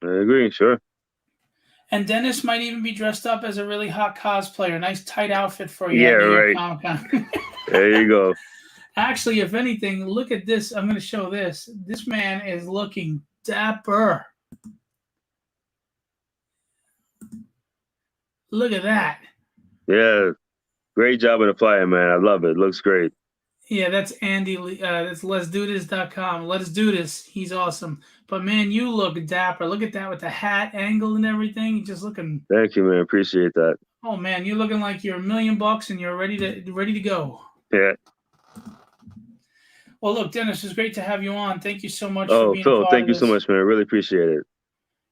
I agree, sure. And Dennis might even be dressed up as a really hot cosplayer. Nice tight outfit for you. Yeah, right. Comic-Con. There you go. Actually, if anything, look at this. I'm going to show this. This man is looking dapper. Look at that. Yeah. Great job in the flyer, man. I love it. Looks great. Yeah, that's Andy. That's letsdothis.com. Let's do this. He's awesome. But man, you look dapper. Look at that with the hat angle and everything. You're just looking. Thank you, man. Appreciate that. Oh man, you're looking like you're $1 million and you're ready to go. Yeah. Well, look, Dennis, it's great to have you on. Thank you so much for being Phil, a part thank of you this. so much, man. I really appreciate it.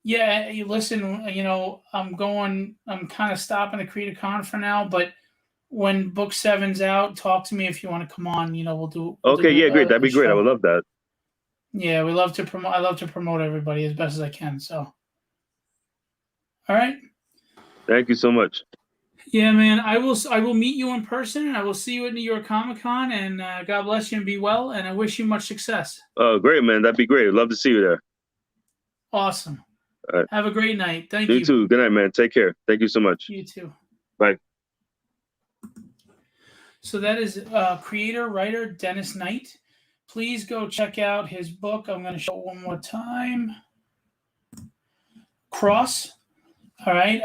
Yeah, listen, I'm kind of stopping the Creatorcon for now, but when book 7's out, talk to me if you want to come on. We'll do. Okay, yeah, great. That'd be great. I would love that. Yeah, we love to promote. I love to promote everybody as best as I can. So, all right. Thank you so much. Yeah, man. I will meet you in person, and I will see you at New York Comic-Con. And God bless you and be well. And I wish you much success. Oh, great, man. That'd be great. I'd love to see you there. Awesome. All right. Have a great night. Thank you. You too. Good night, man. Take care. Thank you so much. You too. Bye. So that is creator, writer, Dennis Knight. Please go check out his book. I'm going to show it one more time. Cross. All right.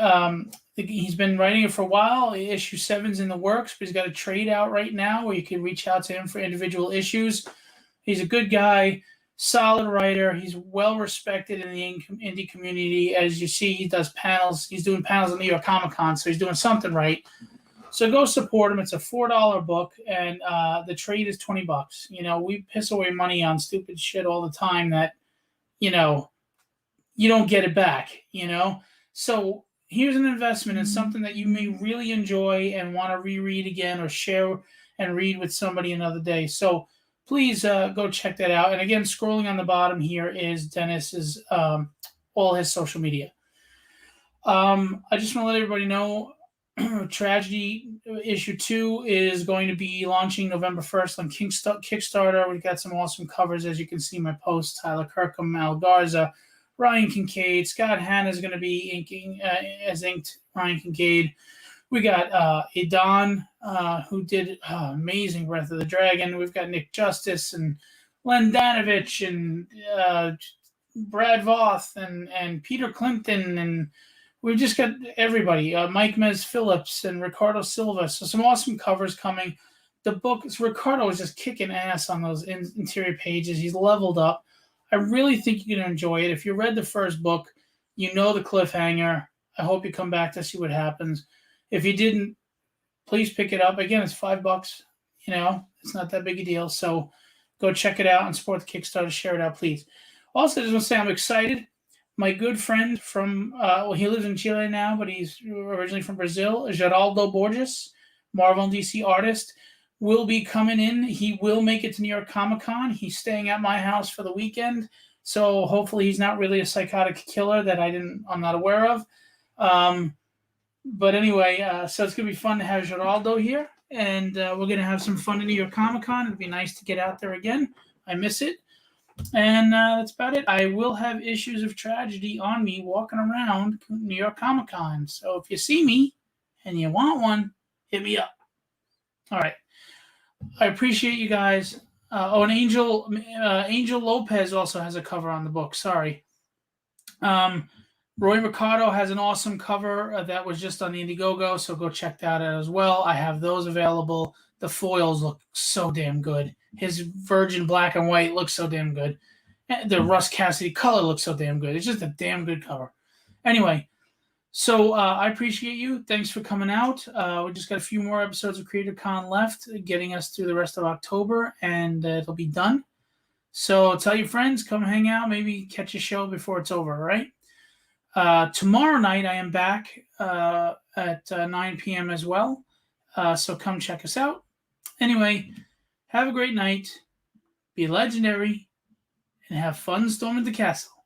He's been writing it for a while. Issue 7's in the works, but he's got a trade out right now where you can reach out to him for individual issues. He's a good guy, solid writer. He's well respected in the indie community. As you see, he does panels. He's doing panels at New York Comic-Con, so he's doing something right. So go support him. It's a $4 book, and the trade is $20. We piss away money on stupid shit all the time that, you don't get it back, So here's an investment in something that you may really enjoy and want to reread again or share and read with somebody another day. So please go check that out. And again, scrolling on the bottom here is Dennis's all his social media. I just want to let everybody know Tragedy issue 2 is going to be launching November 1st on Kickstarter. We've got some awesome covers, as you can see in my post. Tyler Kirkham, Mal Garza, Ryan Kincaid, Scott Hanna is going to be inking as inked Ryan Kincaid. We got Dion, who did amazing Breath of the Dragon. We've got Nick Justice and Len Danovich and Brad Voth and Peter Clinton, and we've just got everybody. Mike Mez Phillips and Ricardo Silva. So some awesome covers coming. The book, Ricardo is just kicking ass on those interior pages. He's leveled up. I really think you're going to enjoy it. If you read the first book, you know the cliffhanger. I hope you come back to see what happens. If you didn't, please pick it up. Again, it's $5. It's not that big a deal. So go check it out and support the Kickstarter. Share it out, please. Also, I just want to say I'm excited. My good friend from, he lives in Chile now, but he's originally from Brazil, Geraldo Borges, Marvel and DC artist, will be coming in. He will make it to New York Comic-Con. He's staying at my house for the weekend, so hopefully he's not really a psychotic killer that I'm not aware of. But anyway, so it's going to be fun to have Geraldo here, and we're going to have some fun at New York Comic-Con. It'd be nice to get out there again. I miss it. And that's about it. I will have Issues of Tragedy on me walking around New York ComicCon. So if you see me and you want one, hit me up. All right. I appreciate you guys. And Angel Lopez also has a cover on the book. Sorry. Roy Mercado has an awesome cover that was just on the Indiegogo, so go check that out as well. I have those available. The foils look so damn good. His virgin black and white looks so damn good. The Russ Cassidy color looks so damn good. It's just a damn good cover. Anyway, so I appreciate you. Thanks for coming out. We just got a few more episodes of Creatorcon left, getting us through the rest of October, and it'll be done. So tell your friends, come hang out, maybe catch a show before it's over, right? Tomorrow night I am back at 9 p.m. as well. So come check us out. Anyway, have a great night. Be legendary and have fun storming the castle.